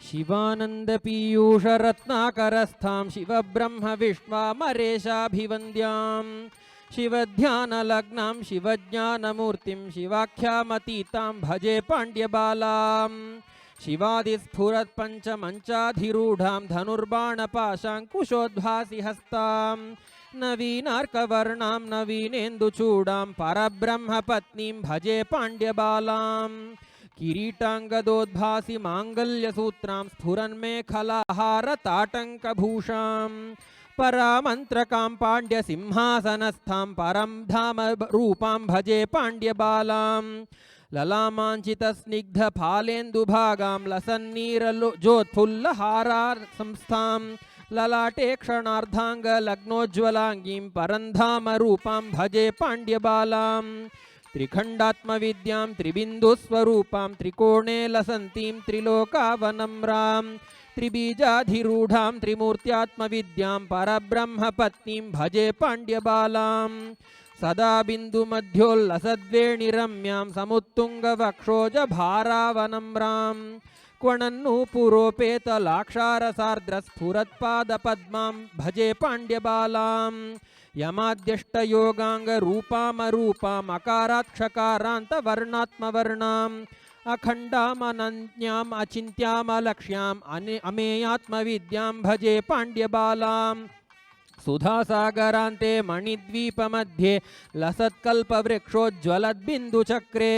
शिवानंद पीयूष रत्नाकरस्थां शिव ब्रह्म विश्वामरेशाभिवन्द्यां शिवध्यानलग्नां शिवज्ञानमूर्तिं शिवाख्यामतीतां भजे पाण्ड्यबालां शिवादिस्फुरत् पञ्चमञ्चाधिरूढां धनुर्बाणपाशाङ्कुशोद्भासि हस्तां नवीनार्कवर्णां नवीनेन्दुचूडां परब्रह्मपत्नीं भजे पाण्ड्यबालां किरीटाङ्गदोद्भासि माङ्गल्यसूत्रां स्फुरन्मेखलाहारताटङ्कभूषां परामन्त्रकां पाण्ड्यसिंहासनस्थां परं धाम रूपां भजे पाण्ड्यबालां ललामाञ्चितस्निग्धफालेन्दुभागां लसन्नीरजोत्फुल्लहारासंस्थां ललाटे क्षणार्धाङ्गलग्नोज्ज्वलाङ्गीं परन्धामरूपां भजे पाण्ड्यबालां त्रिखण्डात्मविद्यां त्रिबिन्दुस्वरूपां त्रिकोणे लसन्तीं त्रिलोकावनम्रां त्रिबीजाधिरूढां त्रिमूर्त्यात्मविद्यां परब्रह्मपत्नीं भजे पाण्ड्यबालां सदा बिन्दुमध्योल्लसद्वेणिरम्यां समुत्तुङ्गवक्षोजभारावनम्रां क्वणन्नूपुरोपेतलाक्षारसार्द्रस्फुरत्पादपद्मां भजे पाण्ड्यबालां यमाद्यष्टयोगाङ्गरूपामरूपाम् अकारात्क्षकारान्तवर्णात्मवर्णाम् अखण्डामनन्याम् अचिन्त्यामलक्ष्याम् अमेयात्मविद्यां भजे पाण्ड्यबालां सुधासागरान्ते मणिद्वीपमध्ये लसत्कल्पवृक्षोज्ज्वलद्बिन्दुचक्रे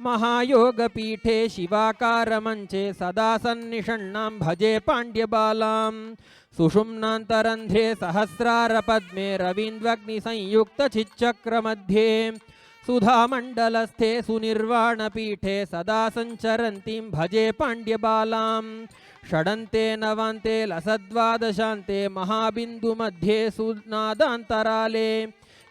महायोगपीठे शिवाकारमञ्चे सदा सन्निषण्णां भजे पाण्ड्यबालां सुषुम्नान्तरन्ध्रे सहस्रारपद्मे रवीन्द्वग्निसंयुक्तचिच्चक्रमध्ये सुधामण्डलस्थे सुनिर्वाणपीठे सदा सञ्चरन्तीं भजे पाण्ड्यबालां षडन्ते नवान्ते लसद्वादशान्ते महाबिन्दुमध्ये सुनादान्तराले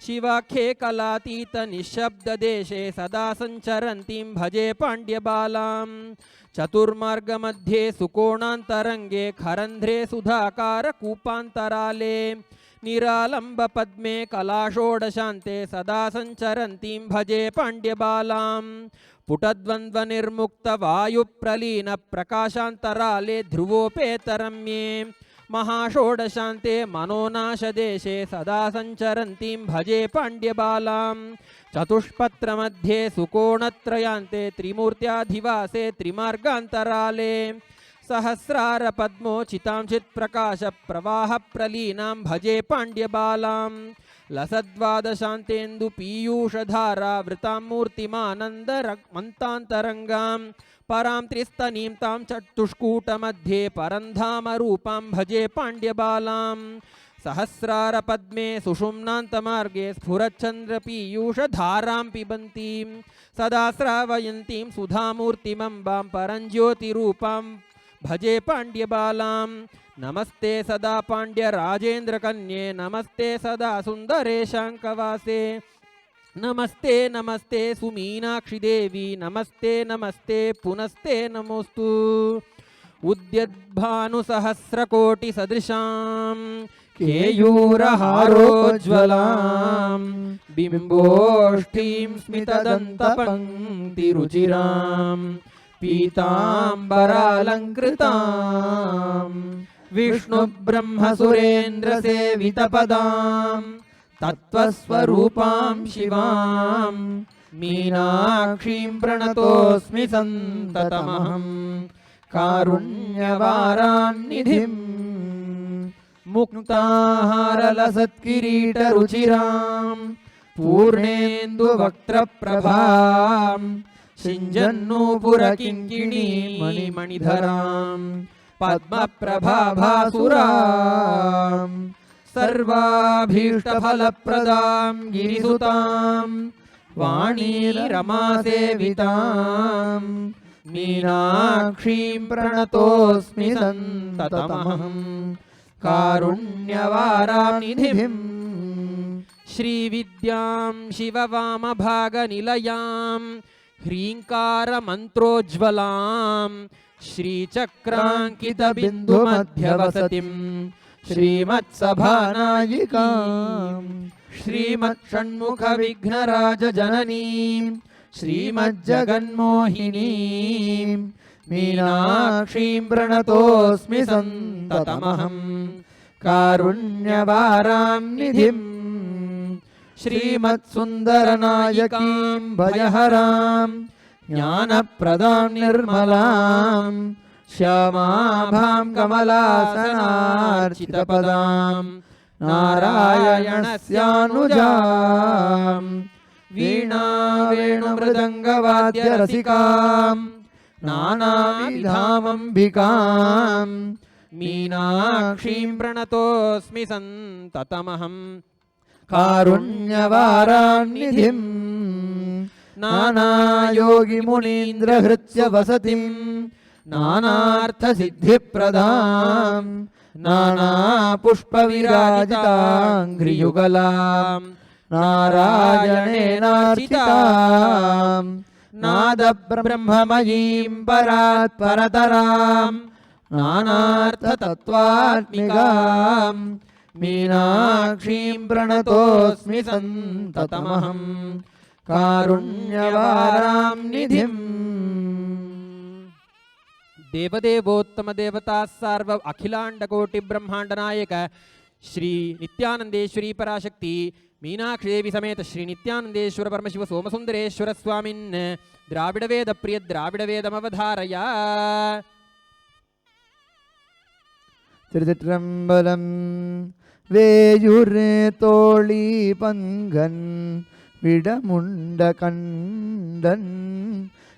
शिवाख्ये कलातीत निःशब्ददेशे सदा सञ्चरन्तीं भजे पाण्ड्यबालां चतुर्मार्गमध्ये सुकोणान्तरङ्गे खरन्ध्रे सुधाकारकूपान्तराले निरालम्बपद्मे कलाषोडशान्ते सदा सञ्चरन्तीं भजे पाण्ड्यबालां पुटद्वन्द्वनिर्मुक्तवायुप्रलीनप्रकाशान्तराले ध्रुवोपेतरम्ये महाषोडशान्ते मनोनाशदेशे सदा सञ्चरन्तीं भजे पाण्ड्यबालां चतुष्पत्रमध्ये सुकोणत्रयान्ते त्रिमूर्त्याधिवासे त्रिमार्गान्तराले सहस्रारपद्मोचितांचित्प्रकाशप्रवाहप्रलीनां भजे पाण्ड्यबालां लसद्वादशान्तेन्दुपीयूषधारावृतां मूर्तिमानन्दमन्तान्तरङ्गां परां त्रिस्तनीं तां चतुष्कूटमध्ये परन्धामरूपां भजे पाण्ड्यबालां सहस्रारपद्मे सुषुम्नान्तमार्गे स्फुरच्चन्द्रपीयूषधारां पिबन्तीं सदा श्रावयन्तीं सुधामूर्तिमम्बां परञ्ज्योतिरूपां भजे पाण्ड्यबालां नमस्ते सदा पाण्ड्यराजेन्द्रकन्ये नमस्ते सदा सुन्दरेशाङ्कवासे नमस्ते नमस्ते सुमीनाक्षि देवी नमस्ते नमस्ते पुनस्ते नमोस्तु उद्यद्भानुसहस्रकोटिसदृशां केयूरहारोज्ज्वलां बिम्बोष्ठीं स्मितदन्तपङ्क्तिरुचिरां पीताम्बरालङ्कृतां विष्णुब्रह्मसुरेन्द्रसेवितपदां तत्त्वस्वरूपां शिवां मीनाक्षीं प्रणतोऽस्मि सन्ततमहं कारुण्यवारान्निधिं मुक्ताहारलसत्किरीटरुचिरां पूर्णेन्दुवक्त्रप्रभां सिञ्जन्नूपुरकिङ्किणीमणिधरां पद्मप्रभाभासुराम् सर्वाभीष्टफलप्रदां गिरिसुतां वाणीरमासेवितां मीनाक्षीं प्रणतोऽस्मि सन्ततमहं कारुण्यवारानिधिम् श्रीविद्यां शिववामभागनिलयां ह्रीङ्कारमन्त्रोज्ज्वलां श्रीचक्राङ्कितबिन्दुमध्यवसतिं श्रीमत्सभानायिकां श्रीमत्षण्मुखविघ्नराजजननीं श्रीमज्जगन्मोहिनीं मीनाक्षीं प्रणतोऽस्मि सन्ततमहं कारुण्यवारां निधिम् श्रीमत्सुन्दरनायकीं भयहरां ज्ञानप्रदां निर्मलां श्यामाभां कमलासनार्चितपदां नारायणस्यानुजां वीणावेणुमृदङ्गवाद्यरसिकां नानाविधामम्बिकां मीनाक्षीं प्रणतोऽस्मि सन्ततमहं कारुण्यवारान्निधिम् नानायोगिमुनीन्द्रहृत्यवसतिं नानार्थसिद्धिप्रदां नानापुष्पविराजिताङ्घ्रियुगलां नारायणेनार्चितां नादब्रह्ममयीं परात्परतरां नानार्थतत्त्वात्मिकां मीनाक्षीं प्रणतोऽस्मि सन्ततमहं कारुण्यवारां निधिम् देवदेवोत्तम देवता सार्व अखिलांडकोटि ब्रह्मांड नायक श्री नित्यानंदेश्वरी पराशक्ति मीनाक्षी देवी समेत श्री नित्यानंदेश्वर परमशिव सोमसुंदरेश्वर स्वामिन् द्राविड वेद प्रिय द्राविड वेदमवधारय திருச்சிற்றம்பலம் வேயுர் தோழி பங்கன் விடமுண்ட கண்டன்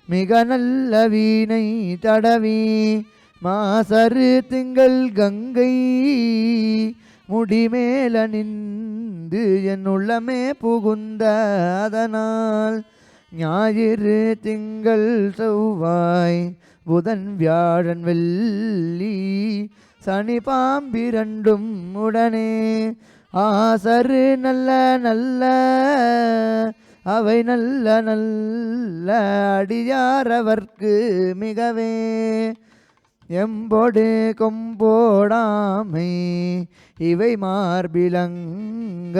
மிக நல்ல வீணை தடவி மாசரு திங்கள் கங்கை முடிமேல நின்று என் உள்ளமே புகுந்த அதனால் ஞாயிறு திங்கள் செவ்வாய் புதன் வியாழன் வெள்ளி சனி பாம்பிரண்டும் உடனே ஆசரு நல்ல நல்ல அவை நல்ல நல்ல அடியாரவர்க்கு மிகவே எம்பொடு கொம்போடாமை இவை மார்பிலங்க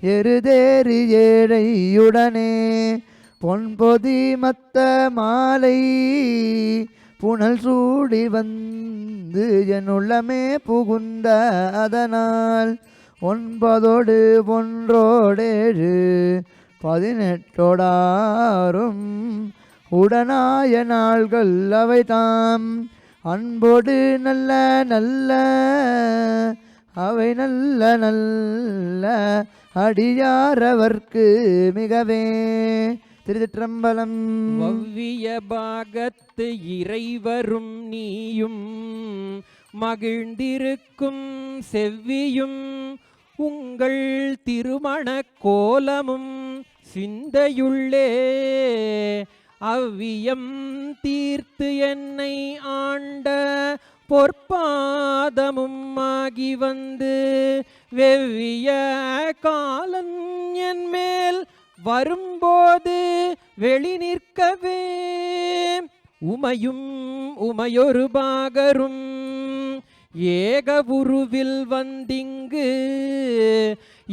எருதேறி ஏழையுடனே பொன்பொதி மத்த மாலை புனல் சூடி வந்து என் உள்ளமே புகுந்த அதனால் 9 ஒன்றோடேழு 18 உடனாய நாள்கள் அவை தாம் அன்போடு நல்ல நல்ல அவை நல்ல நல்ல அடியாரவர்க்கு மிகவே. திருச்சிற்றம்பலம். வவ்விய பாகத்து இறைவரும் நீயும் மகிழ்ந்திருக்கும் செவ்வியும் உங்கள் திருமண கோலமும் சிந்தையுள்ளே அவ்வியம் தீர்த்து என்னை ஆண்ட பொற்பாதமும் ஆகி வந்து வெவ்விய காலன் என் மேல் வரும்போது வெளி நிற்கவே உமையும் உமையொரு பாகரும் ஏக உருவில் வந்திங்கு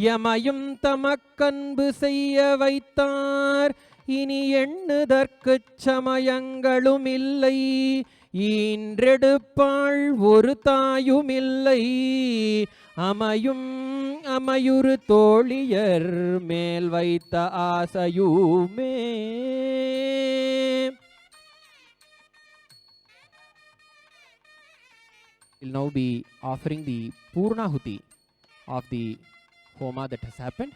யமையும் தமக்கன்பு செய்ய வைத்தார். இனி எண்ணுதற்குச் சமயங்களும் இல்லை, ஈன்றெடுப்பாள் ஒரு தாயுமில்லை. அமையும் அமையுறு தோழியர் மேல் வைத்த ஆசையுமே. We'll now be offering the Purnahuti of the Homa that has happened.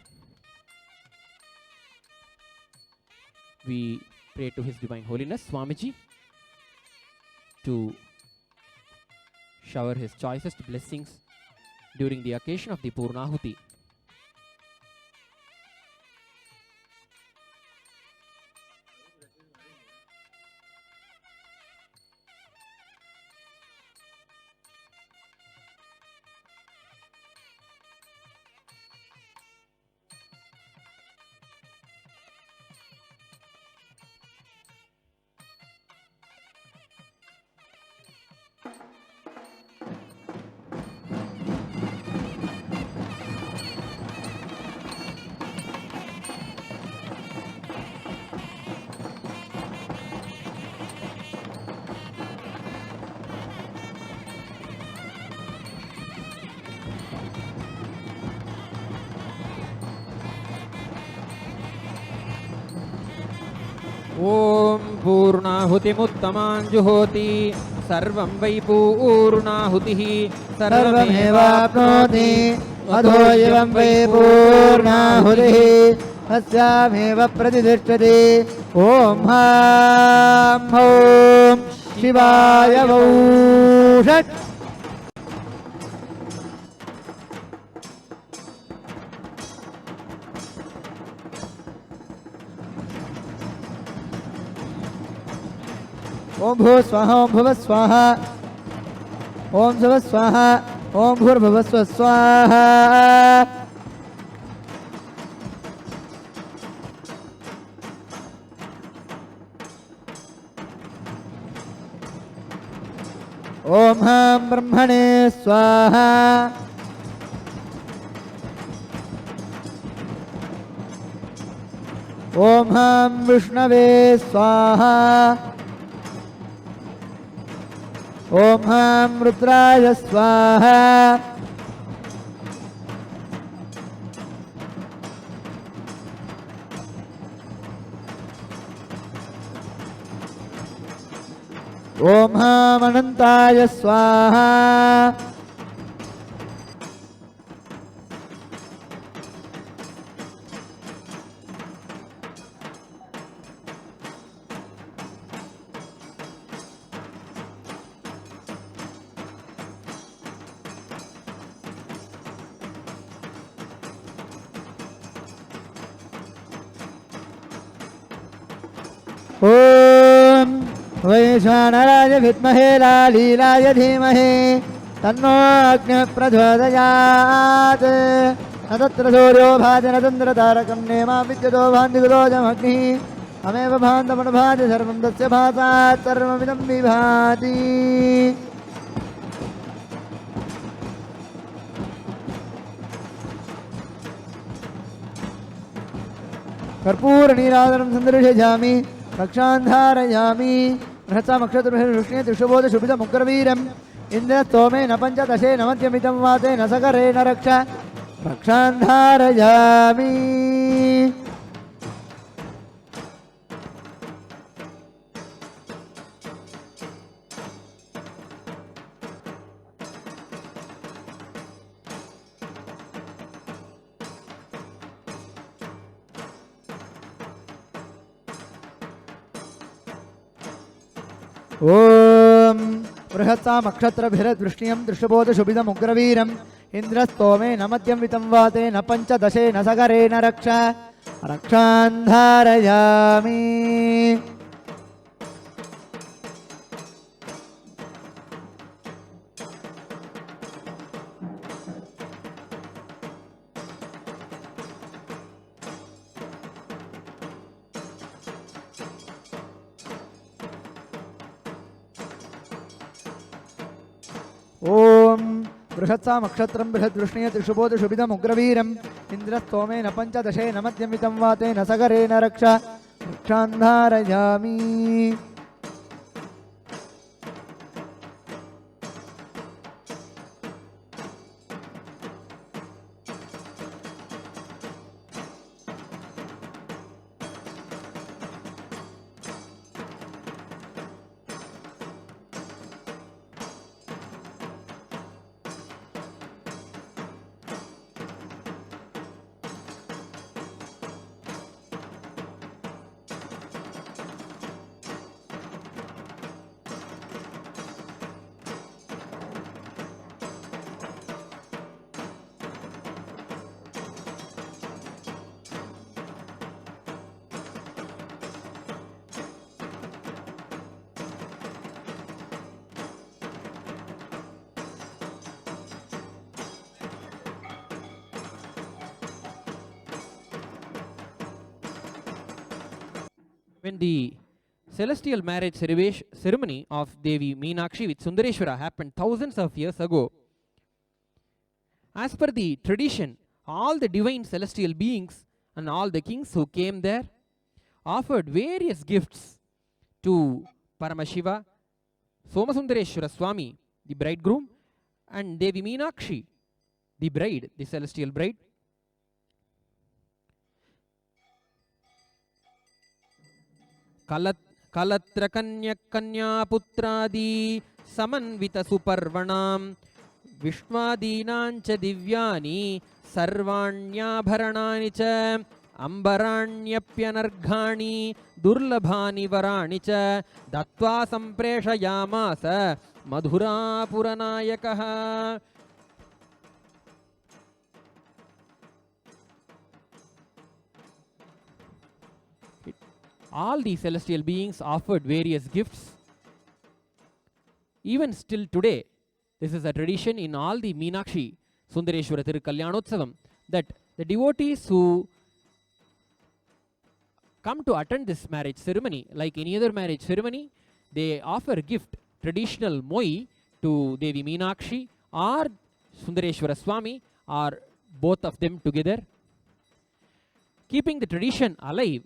We pray to His Divine Holiness Swamiji to shower his choicest blessings during the occasion of the Purnahuti. ॐ पूर्णाहुतिमुत्तमाञ्जुहोति सर्वं वै पूर्णाहुतिः सर्वमेवाप्नोति अधो एवं वै पूर्णाहुतिः अस्यामेव प्रतिष्ठति ॐ हां हौं शिवाय वौ षट् ओम भू स्वाहा ओम भुव स्वाहा ओम भुव स्वाहा ओम भूर्भुव स्वाहा ओम हां ब्रह्मणे स्वाहा ओम हां विष्णवे स्वाहा ओम हां रुद्राय स्वाहा ओम हां अनंताय स्वाहा ओम वैश्वानराय विद्महे लालीलाय धीमहि तन्नो अग्निः प्रचोदयात् न तत्र सूर्यो भाति न चन्द्रतारकं नेमा विद्युतो भान्तिगुरोजमग्निः अमेव भान्तमनुभाति सर्वं तस्य भासात् सर्वमिदं विभाति कर्पूरनीराजनं सन्दर्शयामि रक्षान् धारयामि बृहत्सामक्षत्रभिर्वृष्णे त्रिशुबोधशुभितमुग्रवीरम् इन्द्रस्तोमेन पञ्चदशेन मध्यमितं वातेन सकरेण रक्ष रक्षान् धारयामि ओम बृहत्सामक्षत्रभिर्वृष्ण्यं दृष्टबोधशुभितमुग्रवीरम् इन्द्रस्तोमेन मध्यं वितं वातेन पञ्चदशेन सकरेण रक्ष रक्षान् धारयामि ओम बृहत्सामक्षत्रं बृहद्वृष्णीय त्रिशुबोधशुभितमुग्रवीरम् इन्द्रस्तोमेन पञ्चदशेन मध्यं वितं वातेन सकरेण रक्ष रक्षान् धारयामि when the celestial marriage ceremony of Devi Meenakshi with Sundareshwara happened thousands of years ago, as per the tradition, all the divine celestial beings and all the kings who came there offered various gifts to Paramashiva, Somasundareshwara Swami, the bridegroom, and Devi Meenakshi, the bride, the celestial bride. Kalatra Kanya Kanya Putradi Samanvita Suparvanam Vishwadinancha Divyani Sarvanyabharanani cha Ambaranyapyanarghani Durlabhani Varani cha Dattva Sampreshayamasa Madhura Puranayakaha. All the celestial beings offered various gifts. Even still today, this is a tradition in all the Meenakshi Sundareshwara Tirukalyanotsavam that the devotees who come to attend this marriage ceremony, like any other marriage ceremony, they offer gift, traditional moi to Devi Meenakshi or Sundareshwara Swami or both of them together. Keeping the tradition alive,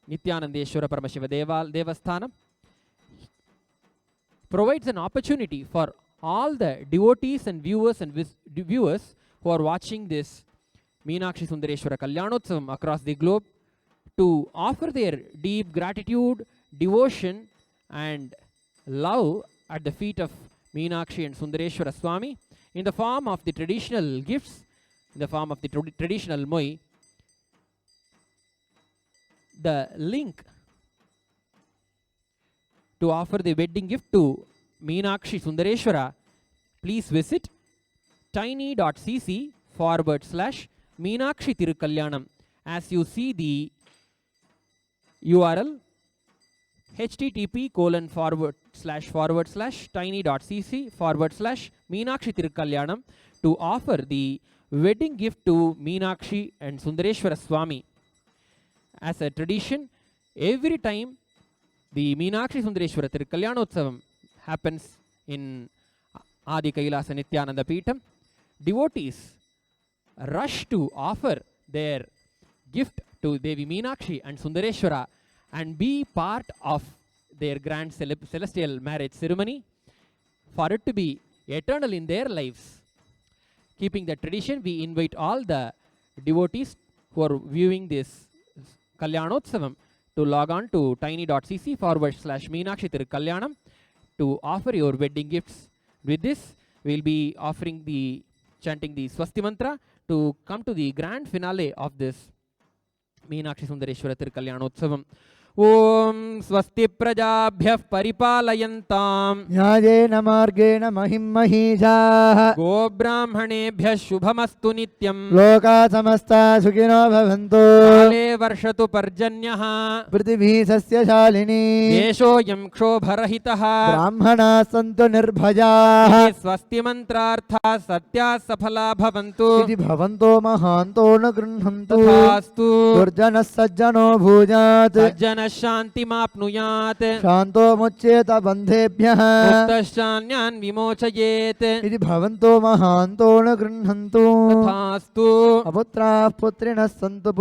Nityanandeshwara Paramashiva Devasthanam provides an opportunity for all the devotees and viewers who are watching this Meenakshi Sundareshwara Kalyanotsavam across the globe to offer their deep gratitude, devotion and love at the feet of Meenakshi and Sundareshwara Swami in the form of the traditional gifts, in the form of the traditional moi. The link to offer the wedding gift to Meenakshi Sundareshwara, please visit tiny.cc/Meenakshi Tirukalyanam. As you see the URL http://tiny.cc/Meenakshi Tirukalyanam to offer the wedding gift to Meenakshi and Sundareshwara Swami. As a tradition, every time the Meenakshi Sundareshwara Tirukalyanotsavam happens in Adi Kailasa Nityananda Peetham, devotees rush to offer their gift to Devi Meenakshi and Sundareshwara and be part of their grand celestial marriage ceremony for it to be eternal in their lives. Keeping the tradition, we invite all the devotees who are viewing this Kalyanotsavam to log on to tiny.cc/Meenakshi Tirukalyanam to offer your wedding gifts. With this, we will be chanting the Swasti Mantra to come to the grand finale of this Meenakshi Sundareshwara Tirukalyanotsavam. Om Swasti Prajabhyah Paripalayantam Nyayena Margena Mahim Mahijah Go Brahmanebhyah Shubhamastu Nityam Loka Samasta Sukhino Bhavantu Kale Varshatu Parjanyaha Prithibhi Sasya Shalini Deshoyam Kshobarahitaha Brahmana Santu Nirbhajah Swasti Mantrartha Satya Safala Bhavantu Iti Bhavanto Mahanto Na Grunhantu Tathastu Durjana Sajjano Bhujat Sajjana Shanti Mapnuyat Shanto Muccheta Bandhebhyah Muktashanyan Vimochayet Iti Bhavanto Mahanto Na Grunhantu Tathastu Aputra Putrina Santu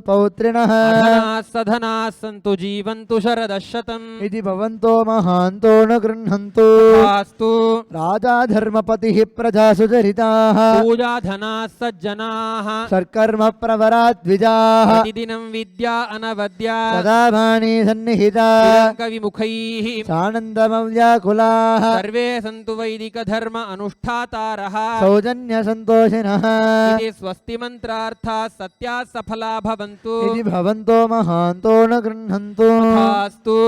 Pautrina Adhana Sadhana Santu Jivantu Sharadashatam Iti Bhavanto Mahanto Na Grunhantu Tathastu Raja Dharmapatihi Praja Sujaritaha Puja Dhana Sajjanaha Sarkarma Pravarat Vijah Pratidinam Vidya Anavadya Sadabhani Sannihita Tiranka Vimukhaihi Sanandamavyakulah Sarve Santu Vaidika Dharma Anushtataraha Saujanya Santoshinaha Iti Swasti Mantrartha Satya Safala Bhavantu Iti Bhavanto Mahanto Na Grunhantu Tathastu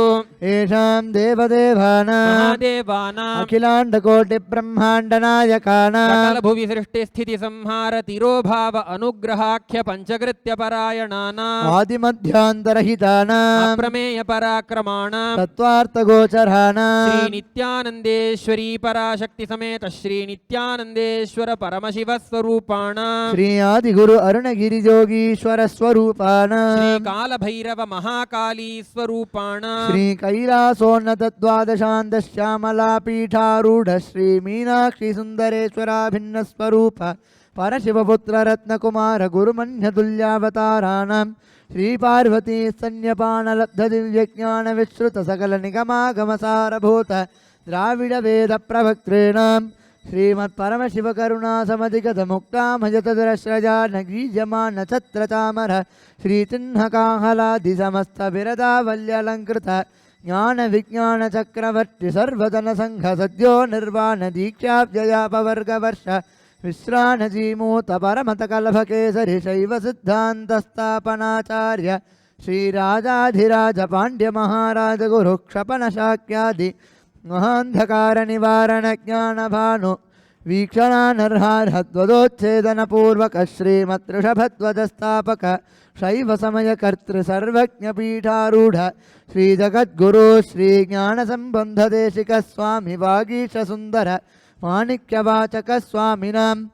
Esham Devadevana Mahadevana Akhilanda Koti Brahmanda Nayakana Sakala Bhuvi Srishti Sthiti Samhara Tirobhava Anugrahakhya Panchagritya Parayanana Adi Madhyantarahitana वीराणाम् अप्रमेय पराक्रमाणां तत्त्वार्थगोचराणाम् Shri नित्यानंदेश्वरी पराशक्ति समेत श्री नित्यानंदेश्वर परमशिव स्वरूपाणां श्री आदिगुरु अरुणगिरिजोगीश्वर स्वरूपाणाम् श्री काल भैरव महाकाली स्वरूपाणां श्री कैलासोन्नत द्वादशान्त श्यामला पीठारूढ़ श्री मीनाक्षी सुंदरेश्वराभिन्न स्वरूप परशिवपुत्र रत्नकुमार गुरुमन्यतुल्यावताराणां श्री पार्वती स्तन्यपानलब्ध दिव्यज्ञान विश्रुत सकल निगमागमसारभूत द्राविड वेद प्रवक्तॄणां श्रीमत्परमशिव करुणा समधिगत मुक्तामजतदरश्रजा नगीजमान छत्रचामर श्रीचिह्नकाहलादि समस्त बिरदावल्यलंकृत ज्ञान विज्ञान चक्रवर्ति सर्वधन संघ सद्यो निर्वाण दीक्षाब्जयापवर्ग वर्ष विश्राणजीमूत परमत कलभ केसरि शैव सिद्धांत स्थापनाचार्य श्रीराजाधिराज पांड्य महाराज गुरु क्षपन शाक्यादि महांधकार निवारण ज्ञान भानु वीक्षणानर्हार्हद्वदोच्छेदन पूर्वक श्रीमत्ऋषभध्वजस्थापक शैव समय कर्तृ सर्वज्ञ पीठारूढ़ श्री जगद्गुरु श्री ज्ञान संबंध देशिक स्वामी वागीश सुंदर माणिक्यवाचक स्वामिनाम्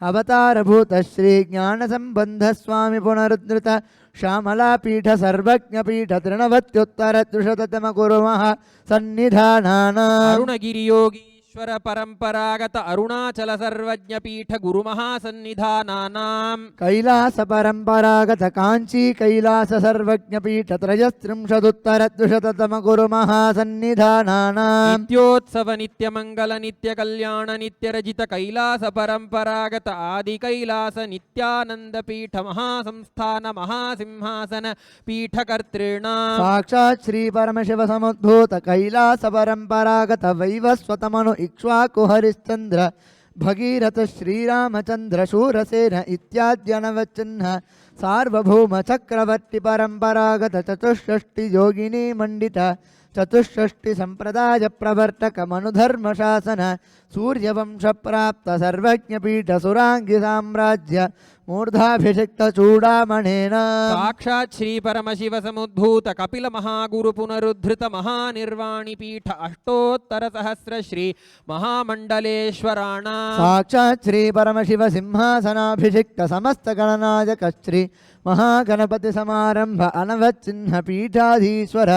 अवतारभूत श्री ज्ञान संबंध स्वामी पुनरुद्धृत श्यामला पीठ सर्वज्ञ पीठ तृणवत्युत्तर त्रिशततम गुरुमः सन्निधानानाम् अरुणगिरि योगीश्वर परंपरागत अरुणाचल सर्वज्ञ पीठ गुरु महासन्निधानानां कैलास परंपरागत कांची कैलास सर्वज्ञ पीठ त्रयस्त्रिंशदुत्तर द्विशततम गुरु महासन्निधानानाम् नित्योत्सव नित्य मंगल नित्य कल्याण नित्य रजित कैलास परंपरागत आदि कैलास नित्यानंद पीठ महासंस्थान महासिंहासन पीठ कर्तॄणां साक्षात् श्री परमशिव समुद्भूत कैलास परंपरागत वैवस्वतमनु इक्ष्वाकु हरिश्चंद्र भगीरथ श्रीरामचंद्र शूरसेन इत्याद्यनवचिह्न सार्वभौम चक्रवर्ति परंपरागत चतुष्षष्टि योगिनी मंडित चतुष्षष्टि संप्रदाय प्रवर्तक मनुधर्म शासन सूर्यवंश प्राप्त सर्वज्ञ पीठ सुरांगी साम्राज्य मूर्धाभिषिक्त चूड़ामणेन साक्षात् श्री परमशिव समुद्भूत कपिल महागुरु पुनरुद्धृत महानिर्वाणी पीठ अष्टोत्तर सहस्र श्री महामंडलेश्वराणां साक्षात् श्री परमशिव सिंहासनाभिषिक्त समस्त गणनायक श्री महागणपति समारंभ अनवचिन्ह पीठाधीश्वर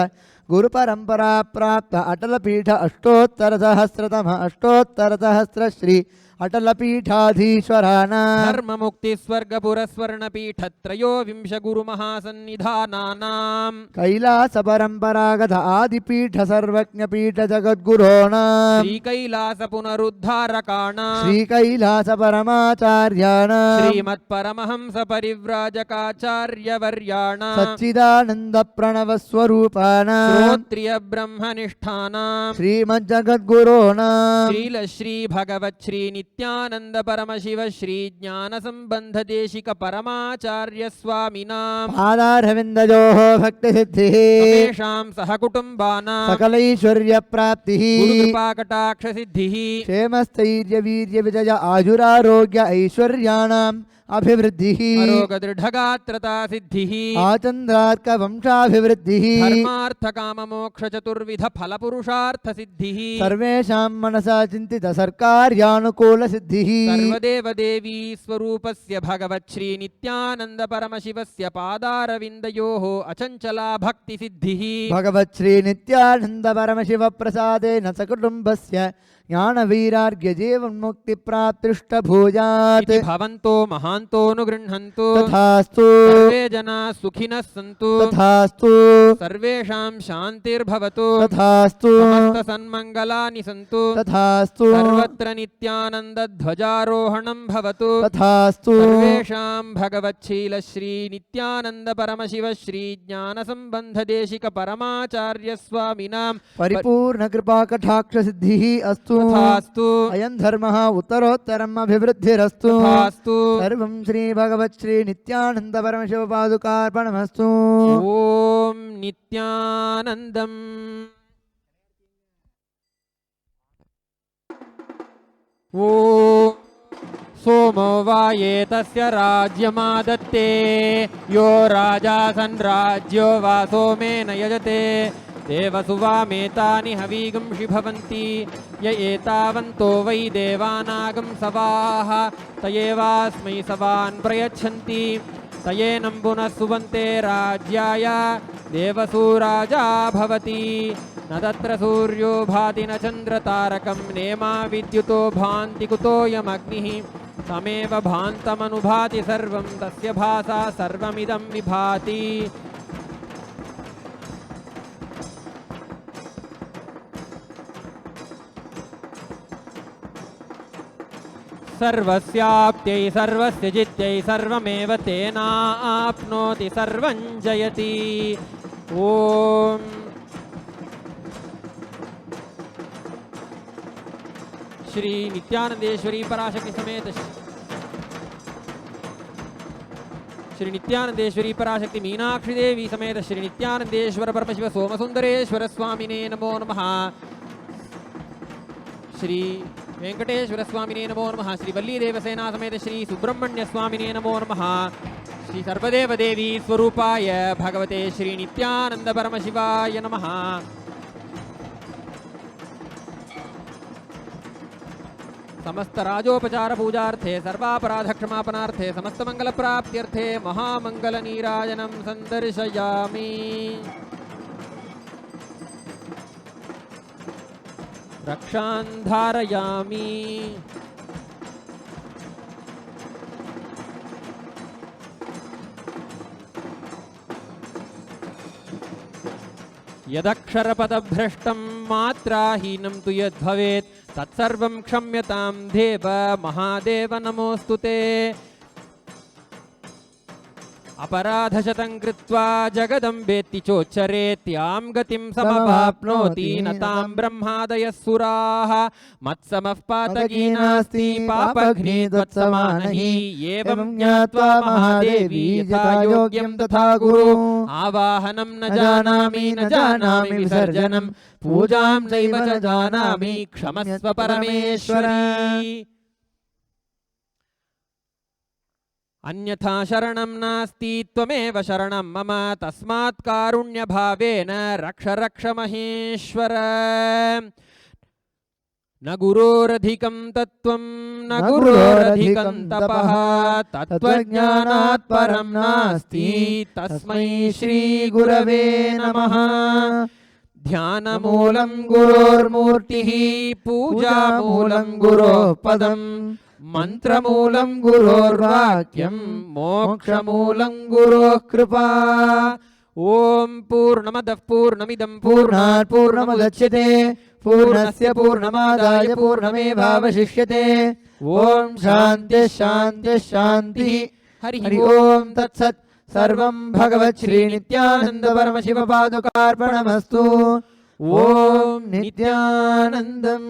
गुरु परंपरा प्राप्त अटल पीठ अष्टोत्तर सहस्र श्री अटल पीठाधीश्वराणां धर्म मुक्ति स्वर्ग पुरस्वर्ण पीठ त्रयोविंश गुरु महासन्निधानानां कैलास परंपरागत आदि पीठ सर्वज्ञ पीठ जगद्गुरोणां श्री कैलास पुनरुद्धारकाणां श्री कैलास परमाचार्याणां श्रीमत् परमहंस परिव्राजकाचार्य वर्याणां सच्चिदानंद प्रणव स्वरूपाणां श्रोत्रिय ब्रह्मनिष्ठानां श्रीमज्जगद्गुरोणां श्रील श्री भगवत् श्री नित्यानंद परमशिव श्री ज्ञान संबंध देशिक परमाचार्य स्वामिनां पादारविन्दयोः भक्ति सिद्धिः समेषां सहकुटुम्बानां सकलैश्वर्य प्राप्तिः गुरुकृपाकटाक्ष सिद्धिः क्षेमस्थैर्य वीर्य विजय आजुरारोग्य ऐश्वर्याणाम् अभिवृद्धिः अरोग दृढगात्रता सिद्धिः आचन्द्रार्क वंशाभिवृद्धिः धर्मार्थ काम मोक्ष चतुर्विध फल पुरुषार्थ सिद्धिः सर्वेषां मनसा चिन्तित सर्कार्यानुकूल सिद्धिः सर्वदेव देवी स्वरूपस्य भगवत् श्री नित्यानंद परमशिवस्य पादारविन्दयोः अचञ्चला भक्ति सिद्धिः भगवत् श्री नित्यानंद परमशिव प्रसादेन सकुटुम्बस्य ज्ञान वैराग्य जीवन मुक्ति प्राप्तिष्ट भूयात् इति भवन्तो महान्तोऽनुगृह्णन्तु तथास्तु सर्वे जनाः सुखिनः सन्तु तथास्तु सर्वेषां शान्तिर्भवतु तथास्तु समस्त सन्मङ्गलानि सन्तु तथास्तु सर्वत्र नित्यानन्द ध्वजारोहणं भवतु तथास्तु सर्वेषां भगवच्छील श्री नित्यानंद परमशिव श्री ज्ञान संबंध देशिक परमाचार्य स्वामिनां परिपूर्ण कृपा कटाक्ष सिद्धिः अस्तु तथास्तु अयं धर्मः उत्तरोत्तरम् अभिवृद्धिरस्तु तथास्तु सर्वं श्री भगवत् श्री नित्यानंद परमशिव पादुकार्पणमस्तु ओम नित्यानंदम ओ सोमो वा एतस्य राज्यमादत्ते यो राजा सन्राज्यो वा सोमेन यजते देवसुवामेतानि हवीगुंषि भवन्ति य एतावन्तो वै देवानागं सवाः तयेवास्मै सवान् प्रयच्छन्ति तयेनं पुनः सुवन्ते राज्याय देवसूराजा भवति न तत्र सूर्यो भाति न चन्द्रतारकं नेमा विद्युतो भान्ति कुतोऽयमग्निः तमेव भान्तमनुभाति सर्वं तस्य भासा सर्वमिदं विभाति सर्वस्याप्त्यै सर्वस्य जित्यै सर्वमेव तेनाप्नोति सर्वं जयति ओम श्री नित्यानंदेश्वरी पराशक्ति समेत श्री नित्यानंदेश्वरी पराशक्ति मीनाक्षी देवी समेत श्री नित्यानंदेश्वर परमशिव सोमसुंदरेश्वर स्वामिने नमो नमः। श्री वेंकटेश्वर स्वामिने नमो नमः। श्री वल्ली देवसेना समेत श्री सुब्रह्मण्य स्वामिने नमो नमः। श्री सर्वदेव देवी स्वरूपाय भगवते श्री नित्यानंद परमशिवाय नमः। समस्त राजोपचार पूजार्थे सर्वापराध क्षमापनार्थे समस्त मंगल प्राप्त्यर्थे महामंगल नीराजनं संदर्शयामि। रक्षां धारयामि। यदक्षरपदभ्रष्टं मात्राहीनं तु यद्भवेत् तत्सर्वं क्षम्यतां देव महादेव नमोऽस्तुते। अपराधशतं कृत्वा जगदम्बेति चोच्चरेत्यां गतिं समवाप्नोति न तां ब्रह्मादयः सुराः मत्समः पातकी नास्ति पापघ्नीत्वत्समानहि एवं ज्ञात्वा महादेवी यथा योग्यं तथा कुरु। आवाहनं न जानामि विसर्जनं पूजां नैव च जानामि क्षमस्व परमेश्वरी। अन्यथा शरणं नास्ति त्वमेव शरणं मम तस्मात् कारुण्यभावेन रक्ष रक्ष महेश्वर। न गुरोरधिकं तत्त्वं न गुरोरधिकं तपः तत्त्वज्ञानात् परं नास्ति तस्मै श्री गुरवे नमः। ध्यानमूलं गुरोर्मूर्तिः पूजामूलं गुरोः पदम् मंत्रमूलं गुरोर्वाक्यं मोक्षमूलं गुरोः कृपा। ओम पूर्णमदः पूर्णमिदं पूर्णात् पूर्णमुदच्यते पूर्णस्य पूर्णमादाय पूर्णमेवावशिष्यते। ओम शान्तिः शान्तिः शान्तिः। हरि ओम तत्सत्। सर्वं भगवत् श्री नित्यानंद परमशिव पादुकार्पणमस्तु। ओम नित्यानन्दम्।